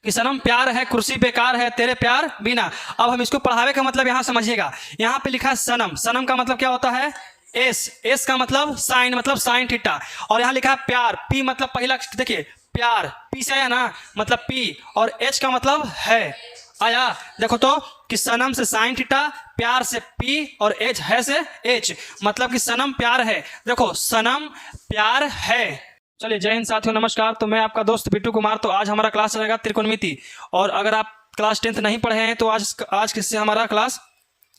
कि सनम प्यार है, कुर्सी बेकार है तेरे प्यार बिना। अब हम इसको पढ़ावे का मतलब यहाँ समझिएगा। यहाँ पे लिखा है सनम, सनम का मतलब क्या होता है? एस, एस का मतलब साइन, मतलब साइन थीटा। और यहाँ लिखा है प्यार, पी मतलब पहला, देखिए प्यार पी से आया ना, मतलब पी, और एच का मतलब है, आया। देखो तो कि सनम से साइन थीटा, प्यार से पी, और एच है से एच, मतलब कि सनम प्यार है। देखो सनम प्यार है। चलिए जय हिंद साथियों, नमस्कार। तो मैं आपका दोस्त बिट्टू कुमार। तो आज हमारा क्लास चलेगा त्रिकोणमिति। और अगर आप क्लास 10th नहीं पढ़े हैं तो आज किससे हमारा क्लास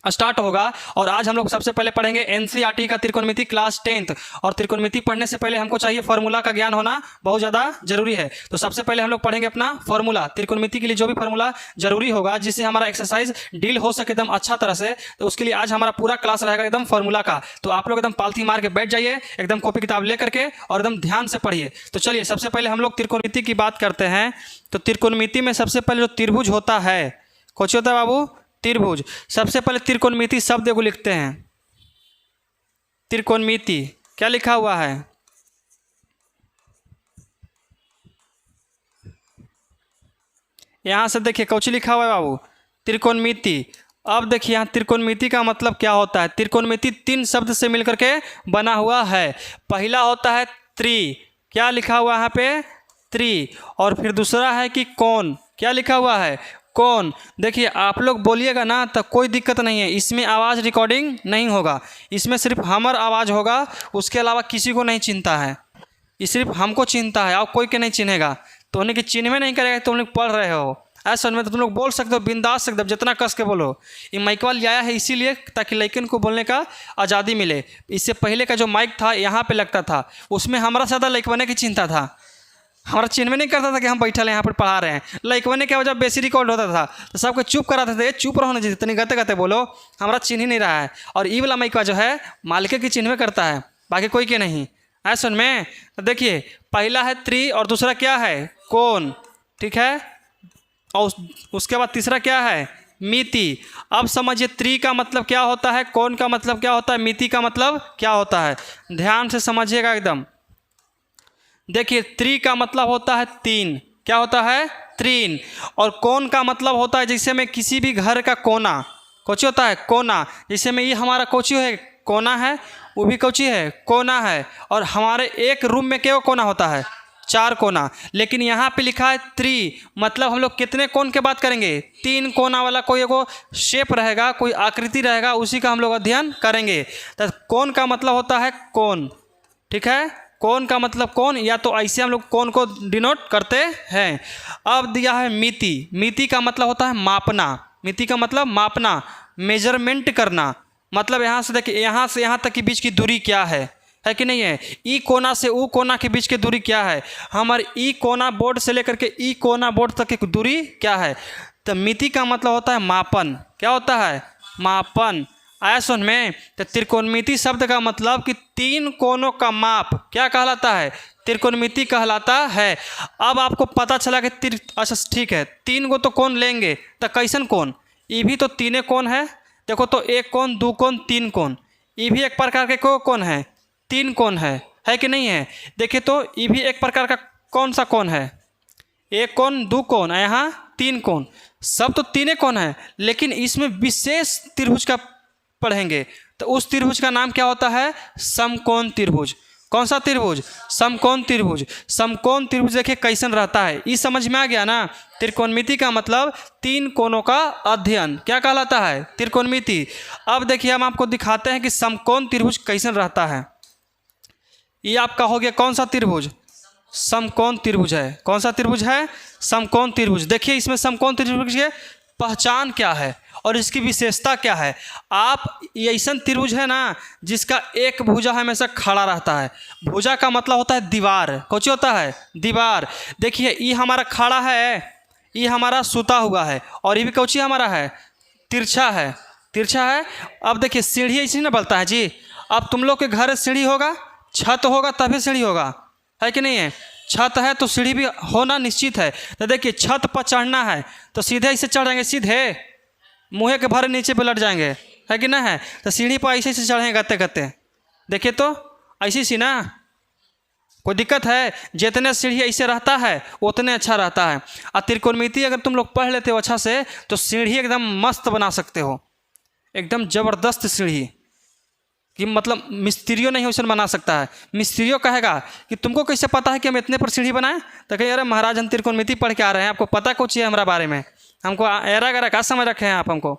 स्टार्ट होगा। और आज हम लोग सबसे पहले पढ़ेंगे एनसीईआरटी का त्रिकोणमिति क्लास 10th। और त्रिकोणमिति पढ़ने से पहले हमको चाहिए फार्मूला का ज्ञान होना बहुत ज़्यादा जरूरी है। तो सबसे पहले हम लोग पढ़ेंगे अपना फार्मूला। त्रिकोणमिति के लिए जो भी फार्मूला जरूरी होगा, जिससे हमारा एक्सरसाइज डील हो सके एकदम अच्छा तरह से, तो उसके लिए आज हमारा पूरा क्लास रहेगा एकदम फार्मूला का। तो आप लोग एकदम पालथी मार के बैठ जाइए, एकदम कॉपी किताब ले करके, और एकदम ध्यान से पढ़िए। तो चलिए सबसे पहले हम लोग त्रिकोणमिति की बात करते हैं। तो त्रिकोणमिति में सबसे पहले जो त्रिभुज होता है, कौन होता है बाबू? त्रिभुज। सबसे पहले त्रिकोणमिति शब्द को लिखते हैं। त्रिकोणमिति क्या लिखा हुआ है? यहां से देखिए कौची लिखा हुआ है बाबू? त्रिकोणमिति। अब देखिए यहाँ त्रिकोणमिति का मतलब क्या होता है। त्रिकोणमिति 3 शब्द से मिलकर के बना हुआ है। पहला होता है त्रि, क्या लिखा हुआ है यहाँ पे? त्रि। और फिर दूसरा है कि कोण, क्या लिखा हुआ है? कौन। देखिए आप लोग बोलिएगा ना तो कोई दिक्कत नहीं है, इसमें आवाज़ रिकॉर्डिंग नहीं होगा, इसमें सिर्फ हमारा आवाज़ होगा, उसके अलावा किसी को नहीं चिन्हता है, ये सिर्फ हमको चिन्हता है, और कोई के नहीं चिन्हेगा। तो उन्हें कि चिन्हवे नहीं करेगा। तुम लोग पढ़ रहे हो ऐसा में तो तुम लोग बोल सकते हो, बिंदास सकते हो, जितना कस के बोलो। ये माइक वाल आया है इसीलिए ताकि लड़कन को बोलने का आज़ादी मिले। इससे पहले का जो माइक था यहाँ पे लगता था, उसमें हमारा ज़्यादा लड़कवने की चिंता था, हमारा चिन्ह नहीं करता था कि हम बैठे यहाँ पर पढ़ा रहे हैं। लड़कवने क्या वजह बेसी रिकॉर्ड होता था तो सबको चुप कराते थे, चुप रहो ना जी, इतनी गते गते बोलो, हमारा चिन्ह ही नहीं रहा है। और ई वाला माइक जो है मालिक की चिन्ह करता है, बाकी कोई के नहीं। ऐसा सुन में तो देखिए पहला है त्रि और दूसरा क्या है? कोण, ठीक है। और उसके बाद तीसरा क्या है? मिति। अब समझिए त्रि का मतलब क्या होता है, कोण का मतलब क्या होता है, मिति का मतलब क्या होता है। ध्यान से समझिएगा एकदम। देखिए त्रि का मतलब होता है 3, क्या होता है? त्रिन। और कोण का मतलब होता है जैसे में किसी भी घर का कोना, कोची होता है? कोना। जैसे में ये हमारा कोची है, कोना है, वो भी कोची है, कोना है। और हमारे एक रूम में क्या कोना होता है? 4 कोना। लेकिन यहाँ पे लिखा है त्रि, मतलब हम लोग कितने कोण की बात करेंगे? 3 कोना वाला कोई एगो शेप रहेगा, कोई आकृति रहेगा, उसी का हम लोग अध्ययन करेंगे। तो कोण का मतलब होता है कोण, ठीक है। कोण का मतलब कोण, या तो ऐसे हम लोग कोण को डिनोट करते हैं। अब दिया है मिति। मिति का मतलब होता है मापना। मिति का मतलब मापना, मेजरमेंट करना। मतलब यहाँ से देखिए, यहाँ से यहाँ तक के बीच की दूरी क्या है कि नहीं है? ई कोना से ऊ कोना के बीच की दूरी क्या है? हमारे ई कोना बोर्ड से लेकर के ई कोना बोर्ड तक की दूरी क्या है? तो मिति का मतलब होता है मापन। क्या होता है? मापन। आया सुन में। तो त्रिकोणमिति शब्द का मतलब कि 3 कोनों का माप क्या कहलाता है? त्रिकोणमिति कहलाता है। अब आपको पता चला कि अच्छा ठीक है, 3 को तो कोण लेंगे, तो कैसन कोण? ये भी तो 3 कोण है। देखो तो 1 कोण, 2 कोण, 3 कोण। ये भी एक प्रकार के कोण है, 3 कोण है कि नहीं है? देखिए तो ये भी एक प्रकार का कौन सा कोण है? 1 कोण, 2 कोण, यहाँ 3 कोण। सब तो 3 कोण है, लेकिन इसमें विशेष त्रिभुज का पढ़ेंगे। तो उस त्रिभुज का नाम क्या होता है? समकोण त्रिभुज। कौन सा त्रिभुज? समकोण त्रिभुज। समकोण त्रिभुज देखिए कैसन रहता है, ये समझ में आ गया ना? त्रिकोणमिति का मतलब 3 कोणों का अध्ययन क्या कहलाता है? त्रिकोणमिति। अब देखिए हम आपको दिखाते हैं कि समकोण त्रिभुज कैसन रहता है। ये आपका हो गया कौन सा त्रिभुज? समकोण त्रिभुज है। कौन सा त्रिभुज है? समकोण त्रिभुज। देखिए इसमें समकोण त्रिभुज की पहचान क्या है और इसकी विशेषता क्या है। आप ऐसा त्रिभुज है ना जिसका एक भुजा हमेशा खड़ा रहता है। भुजा का मतलब होता है दीवार। कौन होता है? दीवार। देखिए ये हमारा खड़ा है, ये हमारा सुता हुआ है, और ये भी कौची हमारा है? तिरछा है। तिरछा है। अब देखिए सीढ़ी ऐसी ना बनता है जी। अब तुम लोग के घर सीढ़ी होगा, छत होगा तभी सीढ़ी होगा, है कि नहीं है? छत है तो सीढ़ी भी होना निश्चित है। तो देखिए छत पर चढ़ना है तो सीधे ऐसे चढ़ जाएंगे, सीधे मुँह के भरे नीचे पे लट जाएंगे, है कि नहीं है? तो सीढ़ी पर ऐसे ऐसे चढ़ेंगे गते गते। देखिए तो ऐसी सी ना, कोई दिक्कत है? जितने सीढ़ी ऐसे रहता है उतने अच्छा रहता है। और त्रिकोणमिति अगर तुम लोग पढ़ लेते हो अच्छा से तो सीढ़ी एकदम मस्त बना सकते हो, एकदम ज़बरदस्त सीढ़ी कि मतलब मिस्त्रियों नहीं उसे बना सकता है। मिस्त्रियों कहेगा कि तुमको कैसे पता है कि हम इतने पर सीढ़ी बनाएं? तो कहीं अरे महाराज हम त्रिकोणमिति पढ़ के आ रहे हैं, आपको पता कुछ है हमारा बारे में, हमको एरा गरा का समझ रखे हैं आप हमको।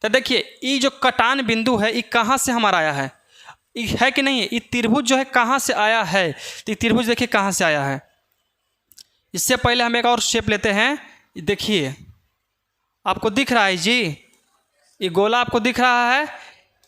तो देखिए ये जो कटान बिंदु है ये कहाँ से हमारा आया है कि नहीं है? ये त्रिभुज जो है कहाँ से आया है? तो ये त्रिभुज देखिए कहाँ से आया है। इससे पहले हम एक और शेप लेते हैं। देखिए आपको दिख रहा है जी, ये गोला आपको दिख रहा है,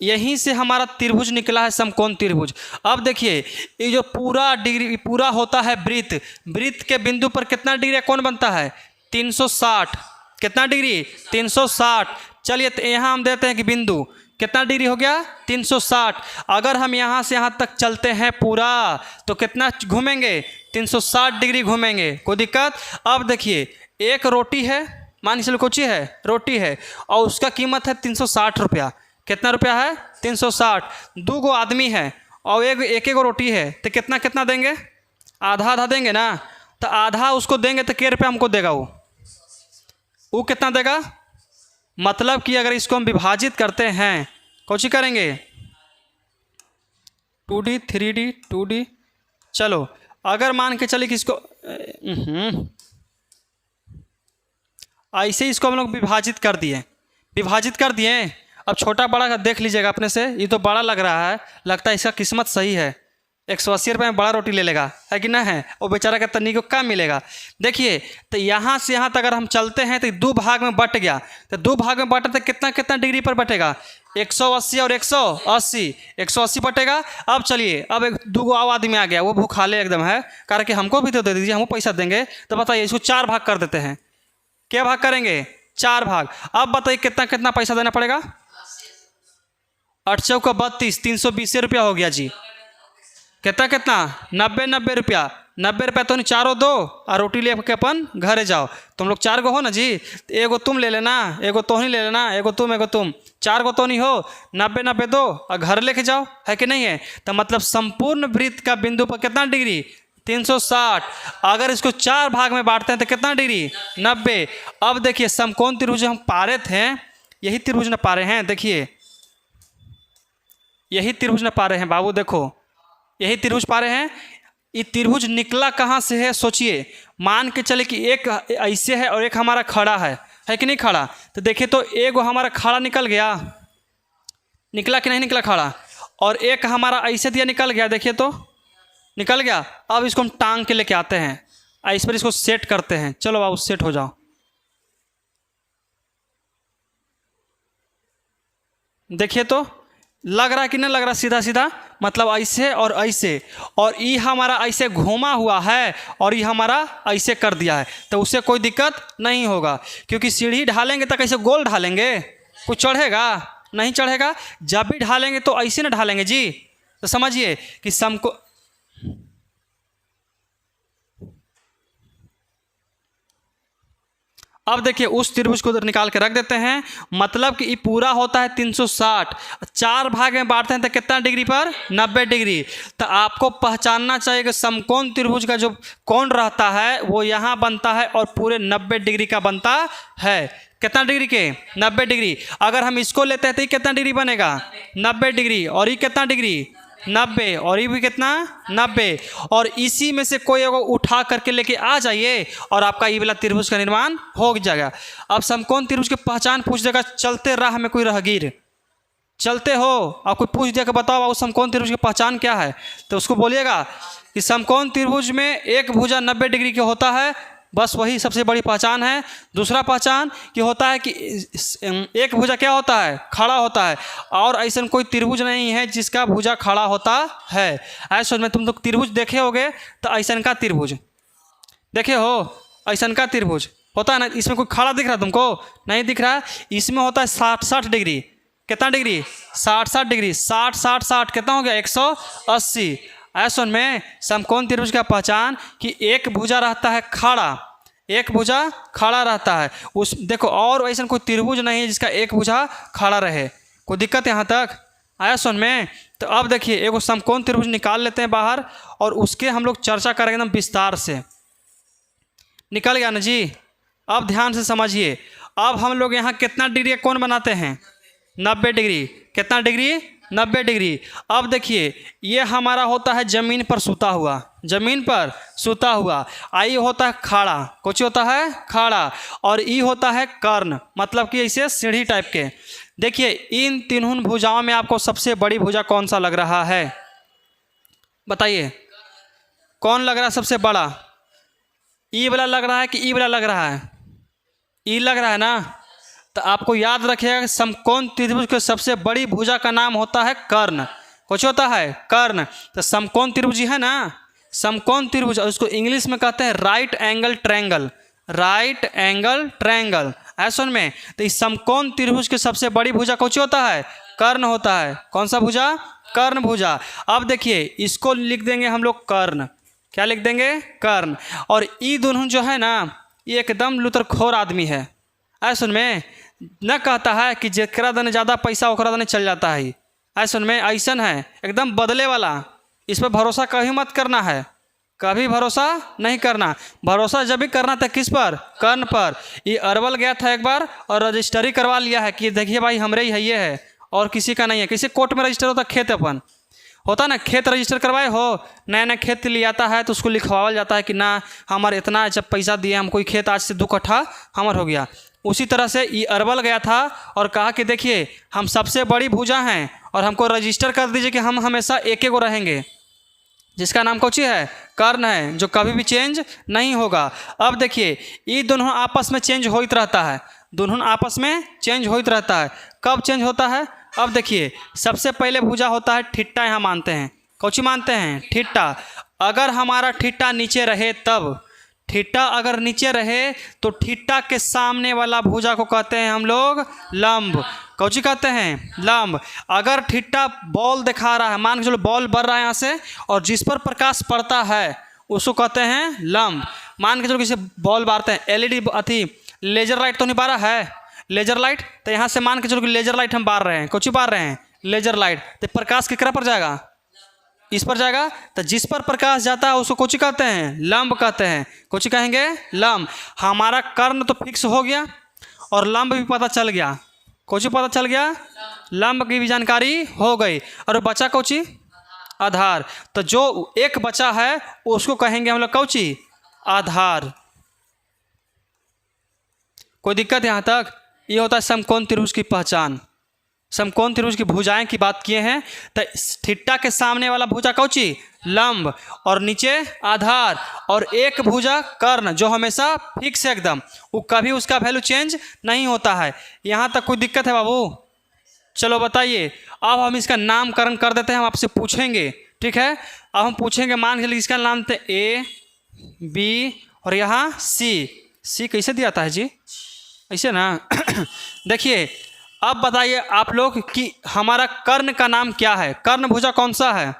यहीं से हमारा त्रिभुज निकला है, समकोण त्रिभुज। अब देखिए ये जो पूरा डिग्री पूरा होता है वृत्त, वृत्त के बिंदु पर कितना डिग्री कोण बनता है? 360। कितना डिग्री? 360। चलिए तो यहाँ हम देते हैं कि बिंदु कितना डिग्री हो गया? 360। अगर हम यहाँ से यहाँ तक चलते हैं पूरा तो कितना घूमेंगे? 360 डिग्री घूमेंगे। कोई दिक्कत? अब देखिए एक रोटी है, मान चलो कुछ है रोटी है और उसका कीमत है 360 रुपया। कितना रुपया है? 360। 2 गो आदमी है और एक रोटी है तो कितना कितना देंगे? आधा आधा देंगे ना। तो आधा उसको देंगे तो क्या रुपया हमको देगा? वो कितना देगा? मतलब कि अगर इसको हम विभाजित करते हैं कौन करेंगे? 2D 3D 2D। चलो अगर मान के चलिए कि इसको ऐसे इसको हम लोग विभाजित कर दिए। अब छोटा बड़ा का देख लीजिएगा अपने से, ये तो बड़ा लग रहा है, लगता है इसका किस्मत सही है, 180 रुपये में बड़ा रोटी ले लेगा, है कि ना है? वो बेचारा का तन्नी को कम मिलेगा। देखिए तो यहाँ से यहाँ तक अगर हम चलते हैं तो 2 भाग में बट गया, तो 2 भाग में बटा तो कितना कितना डिग्री पर बटेगा? 180 और 180, 180 बटेगा। अब चलिए अब एक 2 गो आदमी आ गया, वो भूखाले एकदम है, कारण कि हमको भी तो दे दीजिए, हमको पैसा देंगे। तो बताइए इसको 4 भाग कर देते हैं। क्या भाग करेंगे? 4 भाग। अब बताइए कितना कितना पैसा देना पड़ेगा? 8 चौका 32, 320 रुपया हो गया जी। कितना कितना? 90 रुपया। 90 रुपया तो नहीं, 4 दो और रोटी ले के अपन घरे जाओ। तुम लोग 4 गो हो ना जी, एगो तुम ले लेना, एगो तो नहीं ले लेना, एगो तुम 4 गो तो नहीं हो, 90 दो और घर लेके जाओ, है कि नहीं है? तो मतलब संपूर्ण वृत्त का बिंदु पर कितना डिग्री? 360। अगर इसको 4 भाग में बांटते हैं तो कितना डिग्री? 90। अब देखिए समकोण त्रिभुज हम पारे थे, यही त्रिभुज न पारे हैं। देखिए यही त्रिभुज न पारे हैं बाबू, देखो यही त्रिभुज पारे हैं। ये त्रिभुज निकला कहाँ से है? सोचिए, मान के चले कि एक ऐसे है और एक हमारा खड़ा है कि नहीं खड़ा? तो देखिए तो एक हमारा खड़ा निकल गया, निकला कि नहीं निकला खड़ा? और एक हमारा ऐसे दिया निकल गया, देखिए तो निकल गया। अब इसको हम टांग के लेके आते हैं, इस पर इसको सेट करते हैं। चलो बाबू सेट हो जाओ। देखिए तो लग रहा है कि नहीं लग रहा? सीधा सीधा मतलब ऐसे और ऐसे, और ये हमारा ऐसे घूमा हुआ है और ये हमारा ऐसे कर दिया है, तो उससे कोई दिक्कत नहीं होगा, क्योंकि सीढ़ी ढालेंगे तो कैसे गोल ढालेंगे? कुछ चढ़ेगा? नहीं चढ़ेगा। जब भी ढालेंगे तो ऐसे ना ढालेंगे जी। तो समझिए कि समको अब देखिए उस त्रिभुज को उधर निकाल के रख देते हैं। मतलब कि ये पूरा होता है 360, 4 भाग में बांटते हैं तो कितना डिग्री पर? 90 डिग्री। तो आपको पहचानना चाहिए कि समकोण त्रिभुज का जो कोण रहता है वो यहाँ बनता है और पूरे 90 डिग्री का बनता है। कितना डिग्री के? 90 डिग्री। अगर हम इसको लेते हैं तो ये कितना डिग्री बनेगा? 90 डिग्री। और ये कितना डिग्री? 90। और ये भी कितना? 90। और इसी में से कोई एगो उठा करके लेके आ जाइए और आपका ये वाला त्रिभुज का निर्माण हो जाएगा। अब समकोण त्रिभुज की पहचान पूछ देगा, चलते राह में कोई राहगीर चलते हो और कोई पूछ दिया कि बताओ समकोण त्रिभुज की पहचान क्या है, तो उसको बोलिएगा कि समकोण त्रिभुज में एक भुजा 90 डिग्री के होता है, बस वही सबसे बड़ी पहचान है। दूसरा पहचान कि होता है कि एक भुजा क्या होता है? खड़ा होता है। और ऐसा कोई त्रिभुज नहीं है जिसका भुजा खड़ा होता है। ऐसा में तुम लोग त्रिभुज देखे होगे तो ऐसा का त्रिभुज देखे हो, ऐसा का त्रिभुज होता है ना, इसमें कोई खड़ा दिख रहा तुमको? नहीं दिख रहा। इसमें होता है 60 डिग्री। कितना डिग्री? 60 डिग्री। 60 कितना हो गया? 180। ऐसा में समकोण त्रिभुज का पहचान कि एक भुजा रहता है खड़ा, एक भुजा खड़ा रहता है। उस देखो और ऐसा कोई त्रिभुज नहीं है जिसका एक भुजा खड़ा रहे। कोई दिक्कत यहाँ तक? आया समझ में। तो अब देखिए एगो समकोण त्रिभुज निकाल लेते हैं बाहर और उसके हम लोग चर्चा करेंगे एकदम विस्तार से। निकल गया ना जी। अब ध्यान से समझिए, अब हम लोग यहाँ कितना डिग्री का कोण बनाते हैं, 90 डिग्री। कितना डिग्री, 90 डिग्री। अब देखिए ये हमारा होता है ज़मीन पर सूता हुआ, ज़मीन पर सूता हुआ। आई होता है खाड़ा, कुछ होता है खाड़ा, और ई होता है कर्ण, मतलब कि ऐसे सीढ़ी टाइप के। देखिए इन तीनों भुजाओं में आपको सबसे बड़ी भुजा कौन सा लग रहा है, बताइए कौन लग रहा है सबसे बड़ा? ई वाला लग रहा है कि ई वाला लग रहा है? ई लग रहा है ना। तो आपको याद रखिएगा कि समकोण त्रिभुज के सबसे बड़ी भुजा का नाम होता है कर्ण। कुछ होता है कर्ण। तो समकोण त्रिभुज है ना, समकोण त्रिभुज, और उसको इंग्लिश में कहते हैं right angle triangle, right angle triangle, ऐसा में। तो इस समकोण त्रिभुज की सबसे बड़ी भुजा कौन होता है, कर्ण होता है। कौन सा भुजा, कर्ण भुजा। अब देखिए इसको लिख देंगे हम लोग कर्ण, क्या लिख देंगे, कर्ण। और ये दोनों जो है ना ये एकदम लुतरखोर आदमी है, ऐसा में न कहता है कि जेकरा दने ज़्यादा पैसा ओकरा दने चल जाता है, ऐसा में ऐसन है एकदम बदले वाला। इस पर भरोसा कभी मत करना है, कभी भरोसा नहीं करना। भरोसा जब भी करना था किस पर, कर्ण पर। ये अरवल गया था एक बार और रजिस्ट्री करवा लिया है कि देखिए भाई हमरे ही है, ये है और किसी का नहीं है। किसी कोर्ट में रजिस्टर होता, खेत अपन होता ना, खेत रजिस्टर करवाए हो, नया नया खेत ले आता है तो उसको लिखवाया जाता है कि ना हमारे इतना जब पैसा दिए हम, कोई खेत आज से 2 कट्ठा हमार हो गया। उसी तरह से ये अरवल गया था और कहा कि देखिए हम सबसे बड़ी भुजा हैं और हमको रजिस्टर कर दीजिए कि हम हमेशा एक एक को रहेंगे, जिसका नाम कौची है, कर्ण है, जो कभी भी चेंज नहीं होगा। अब देखिए ये दोनों आपस में चेंज होते रहता है, दोनों आपस में चेंज होते रहता है। कब चेंज होता है, अब देखिए सबसे पहले भुजा होता है ठिट्टा, यहाँ मानते हैं कौची मानते हैं, ठिट्टा। अगर हमारा ठिट्टा नीचे रहे तब, ठिट्टा अगर नीचे रहे तो ठिट्टा के सामने वाला भुजा को कहते हैं हम लोग लंब। कौची कहते हैं, लंब। अगर ठिट्टा बॉल दिखा रहा है, मान के चलो बॉल बढ़ रहा है यहाँ से, और जिस पर प्रकाश पड़ता है उसको कहते हैं लंब। मान के चलो किसी बॉल बारते हैं, एलईडी अथी लेजर लाइट तो नहीं बारा है, लेजर लाइट, तो यहाँ से मान के चलो कि लेजर लाइट हम बार रहे हैं, कौची बार रहे हैं, लेजर लाइट। तो प्रकाश किकरा पर जाएगा, इस पर जाएगा। तो जिस पर प्रकाश जाता है उसको कौची कहते हैं, लंब कहते हैं। कौची कहेंगे, लंब। हमारा कर्ण तो फिक्स हो गया और लंब भी पता चल गया। कौची पता चल गया, लंब की भी जानकारी हो गई। और बचा कौची, आधार। तो जो एक बचा है उसको कहेंगे हम लोग कौची, आधार। कोई दिक्कत यहाँ तक? ये होता है समकोण त्रिभुज की पहचान। समकोण त्रिभुज की भुजाएं की बात किए हैं तो ठिट्टा के सामने वाला भुजा कौची, लंब, और नीचे आधार, और एक भुजा कर्ण जो हमेशा फिक्स है एकदम, वो कभी उसका वैल्यू चेंज नहीं होता है। यहाँ तक कोई दिक्कत है बाबू? चलो बताइए। अब हम इसका नामकरण कर देते हैं, हम आपसे पूछेंगे, ठीक है। अब हम पूछेंगे, मान के लिए इसका नाम थे ए बी और यहाँ सी। सी कैसे दिया था है जी, ऐसे ना देखिए अब बताइए आप लोग कि हमारा कर्ण का नाम क्या है, कर्ण भुजा कौन सा है,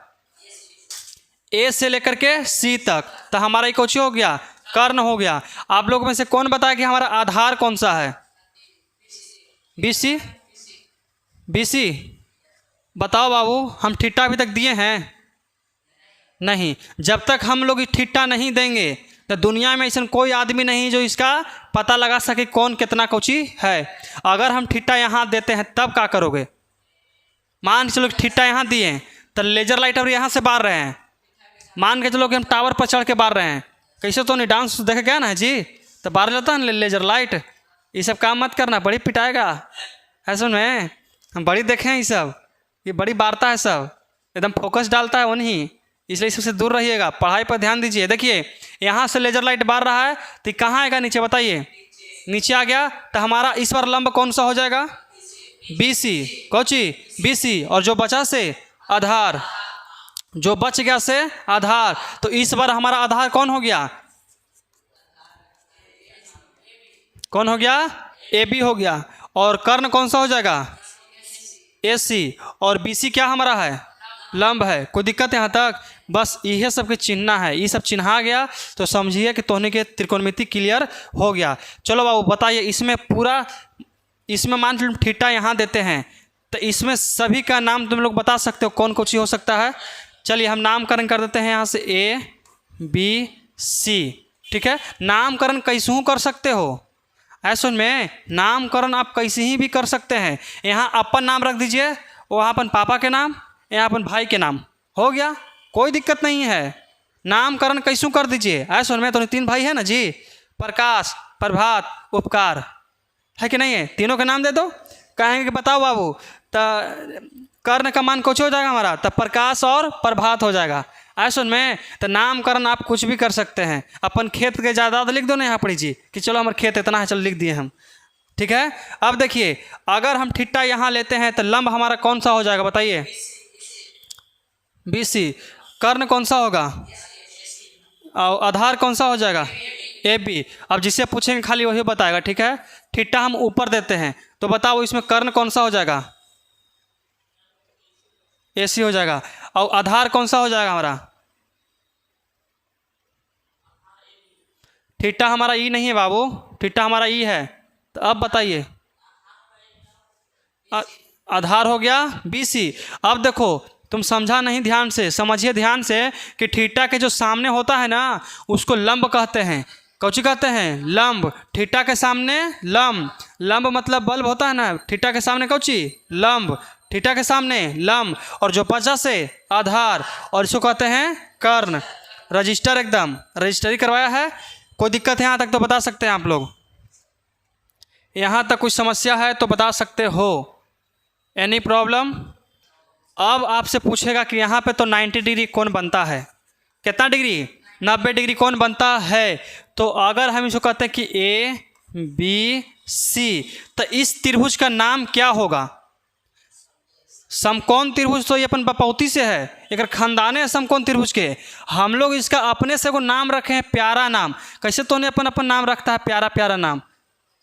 ए से लेकर के सी तक। तो हमारा ये कौची हो गया, कर्ण हो गया। आप लोगों में से कौन बताया कि हमारा आधार कौन सा है, बीसी, बीसी बताओ बाबू। हम ठिट्टा अभी तक दिए हैं नहीं। जब तक हम लोग ठिट्टा नहीं देंगे तो दुनिया में ऐसा कोई आदमी नहीं जो इसका पता लगा सके कौन कितना कौची है। अगर हम ठिट्टा यहाँ देते हैं तब क्या करोगे, मान के चलो ठिट्टा यहाँ दिए तो लेजर लाइट और यहाँ से बार रहे हैं, मान के चलो कि हम टावर पर चढ़ के बार रहे हैं, कैसे तो नहीं डांस देखे गया ना जी, तो बार लेता है लेजर लाइट। ये सब काम मत करना, बड़ी पिटाएगा। ऐसा में हम बड़ी देखे हैं, ये सब ये बड़ी बारता है, सब एकदम फोकस डालता है उन्हीं, इसलिए सबसे दूर रहिएगा, पढ़ाई पर ध्यान दीजिए। देखिए यहाँ से लेजर लाइट बार रहा है तो कहाँ आएगा, नीचे बताइए, नीचे आ गया। तो हमारा इस बार लंब कौन सा हो जाएगा, बीसी, कौची बीसी। और जो बचा से आधार, जो बच गया से आधार। तो इस बार हमारा आधार कौन हो गया, कौन हो गया, ए बी हो गया। और कर्ण कौन सा हो जाएगा, ए सी। और बी सी क्या हमारा है, लंब है। कोई दिक्कत यहाँ तक? बस यही सब के चिन्हना है, ये सब चिन्हा गया तो समझिए कि तोहने के त्रिकोणमिति क्लियर हो गया। चलो बाबू बताइए, इसमें पूरा, इसमें मान लो ठिट्टा यहाँ देते हैं तो तो इसमें सभी का नाम तुम लोग बता सकते हो कौन कौन सी हो सकता है। चलिए हम नामकरण कर देते हैं यहाँ से ABC, ठीक है। नामकरण कैसे कर सकते हो, ऐसा में नामकरण आप कैसे ही भी कर सकते हैं। यहाँ अपन नाम रख दीजिए, वहाँ अपन पापा के नाम, यहाँ अपन भाई के नाम, हो गया, कोई दिक्कत नहीं है। नामकरण कैसे कर दीजिए। ऐसा में तो 3 भाई है ना जी, प्रकाश, प्रभात, उपकार, है कि नहीं है, तीनों के नाम दे दो। कहेंगे कि बताओ बाबू, तो कर्ण का मान कुछ हो जाएगा हमारा, तब प्रकाश और प्रभात हो जाएगा। ऐसा में तो नामकरण आप कुछ भी कर सकते हैं। अपन खेत के जायदाद लिख दो ना यहाँ पर जी, कि चलो हमारे खेत इतना है, चलो लिख दिए हम, ठीक है। अब देखिए अगर हम ठिट्टा यहाँ लेते हैं तो लंब हमारा कौन सा हो जाएगा बताइए, BC। कर्ण कौन सा होगा, और आधार कौन सा हो जाएगा, AB। अब जिससे पूछेंगे खाली वही बताएगा, ठीक है। ठिट्टा हम ऊपर देते हैं, तो बताओ इसमें कर्ण कौन सा हो जाएगा, AC हो जाएगा। और आधार कौन सा हो जाएगा हमारा, ठिट्टा हमारा ई नहीं है बाबू, ठिट्टा हमारा ई है। तो अब बताइए, आधार हो गया BC। अब देखो तुम समझा नहीं, ध्यान से समझिए, ध्यान से, कि ठिट्टा के जो सामने होता है ना उसको लंब कहते हैं। कौची कहते हैं, लंब। ठिट्टा के सामने लंब, लंब मतलब बल्ब होता है ना, ठिट्टा के सामने कौची, लंब, ठिट्टा के सामने लंब, और जो बचा से आधार, और इसको कहते हैं कर्ण। रजिस्टर, एकदम रजिस्टरी करवाया है। कोई दिक्कत है यहाँ तक तो बता सकते हैं आप लोग, यहाँ तक कुछ समस्या है तो बता सकते हो, एनी प्रॉब्लम। अब आपसे पूछेगा कि यहाँ पे तो 90 डिग्री कौन बनता है, कितना डिग्री, 90 डिग्री कौन बनता है। तो अगर हम इसको कहते हैं कि ABC, तो इस त्रिभुज का नाम क्या होगा, समकोण त्रिभुज। तो ये अपन बपौती से है, एक खानदाने है समकोण त्रिभुज के। हम लोग इसका अपने से को नाम रखे हैं, प्यारा नाम। कैसे तो उन्हें अपन अपन नाम रखता है, प्यारा प्यारा नाम,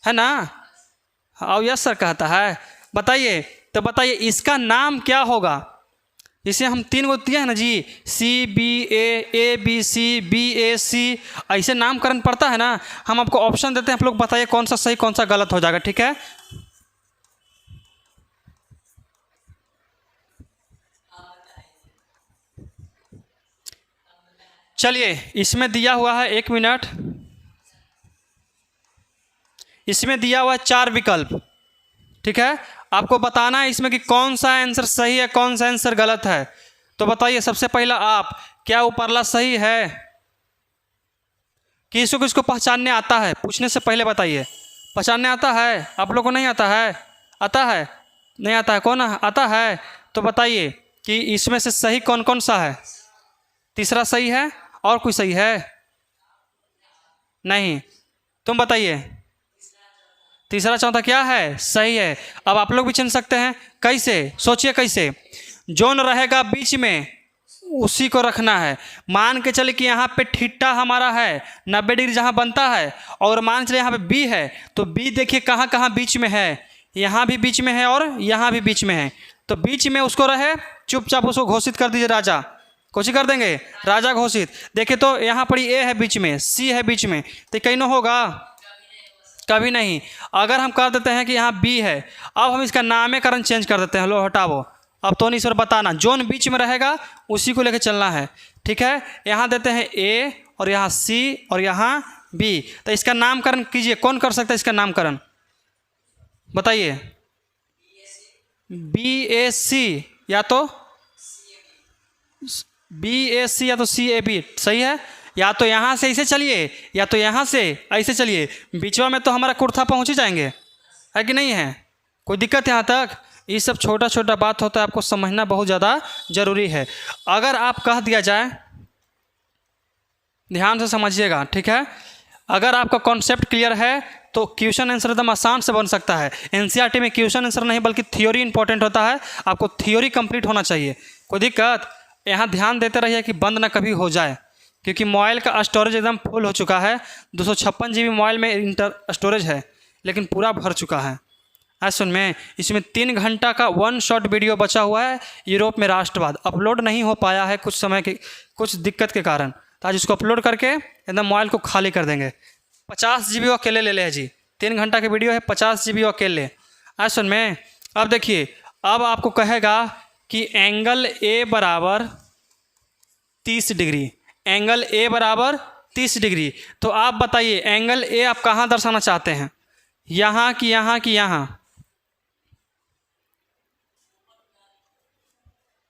है ना। और यस सर कहता है, बताइए, तो बताइए इसका नाम क्या होगा। इसे हम 3 गो दिए हैं ना जी, CBA, ABC, BAC, ऐसे नामकरण पड़ता है ना। हम आपको ऑप्शन देते हैं, आप लोग बताइए कौन सा सही कौन सा गलत हो जाएगा, ठीक है। चलिए इसमें दिया हुआ है, 1 मिनट, इसमें दिया हुआ है 4 विकल्प, ठीक है। आपको बताना है इसमें कि कौन सा आंसर सही है, कौन सा आंसर गलत है। तो बताइए सबसे पहला आप, क्या ऊपरला सही है, किसको किसको पहचानने आता है, पूछने से पहले बताइए। पहचानने आता है आप लोग को, नहीं आता है, आता है, नहीं आता है, कौन आता है। तो बताइए कि इसमें से सही कौन कौन सा है। तीसरा सही है, और कोई सही है नहीं, तुम बताइए। तीसरा चौथा क्या है, सही है। अब आप लोग भी चुन सकते हैं, कैसे, सोचिए कैसे। जोन रहेगा बीच में उसी को रखना है। मान के चले कि यहाँ पे ठिट्टा हमारा है 90 डिग्री जहाँ बनता है, और मान चले यहाँ पे B है, तो B देखिए कहाँ कहाँ बीच में है, यहाँ भी बीच में है और यहाँ भी बीच में है। तो बीच में उसको रहे, चुपचाप उसको घोषित कर दीजिए राजा। कोशिश कर देंगे, राजा घोषित। देखिए तो यहाँ पर A है बीच में, C है बीच में, तो कहीं ना होगा, कभी नहीं। अगर हम कर देते हैं कि यहाँ B है, अब हम इसका नामकरण चेंज कर देते हैं, लो हटाओ। अब तो नहीं सर बताना, जोन बीच में रहेगा उसी को लेकर चलना है, ठीक है। यहाँ देते हैं A, और यहाँ C, और यहाँ B। तो इसका नामकरण कीजिए, कौन कर सकता है इसका नामकरण, बताइए। BAC या तो BAC या तो CAB, सही है। या तो यहाँ से ऐसे चलिए, या तो यहाँ से ऐसे चलिए, बीचवा में तो हमारा कुर्ता पहुँच ही जाएंगे, है कि नहीं है, कोई दिक्कत यहाँ तक। ये सब छोटा छोटा बात होता है, आपको समझना बहुत ज़्यादा ज़रूरी है। अगर आप कह दिया जाए, ध्यान से समझिएगा, ठीक है। अगर आपका कॉन्सेप्ट क्लियर है तो क्वेश्चन आंसर एकदम आसान से बन सकता है। NCERT में क्वेश्चन आंसर नहीं बल्कि थ्योरी इंपॉर्टेंट होता है, आपको थ्योरी कंप्लीट होना चाहिए। कोई दिक्कत, यहाँ ध्यान देते रहिए कि बंद ना कभी हो जाए, क्योंकि मोबाइल का स्टोरेज एकदम फुल हो चुका है। 256 GB मोबाइल में इंटर स्टोरेज है, लेकिन पूरा भर चुका है। सुन में इसमें 3 घंटा का 1 शॉट वीडियो बचा हुआ है, यूरोप में राष्ट्रवाद, अपलोड नहीं हो पाया है कुछ समय के, कुछ दिक्कत के कारण। तो आज इसको अपलोड करके एकदम मोबाइल को खाली कर देंगे। 50 GB अकेले ले ले जी, 3 घंटा के वीडियो है, 50 GB अकेले। सुन में अब देखिए, अब आपको कहेगा कि एंगल ए बराबर 30 डिग्री, एंगल ए बराबर 30 डिग्री। तो आप बताइए एंगल ए आप कहाँ दर्शाना चाहते हैं, यहाँ कि यहाँ कि यहाँ?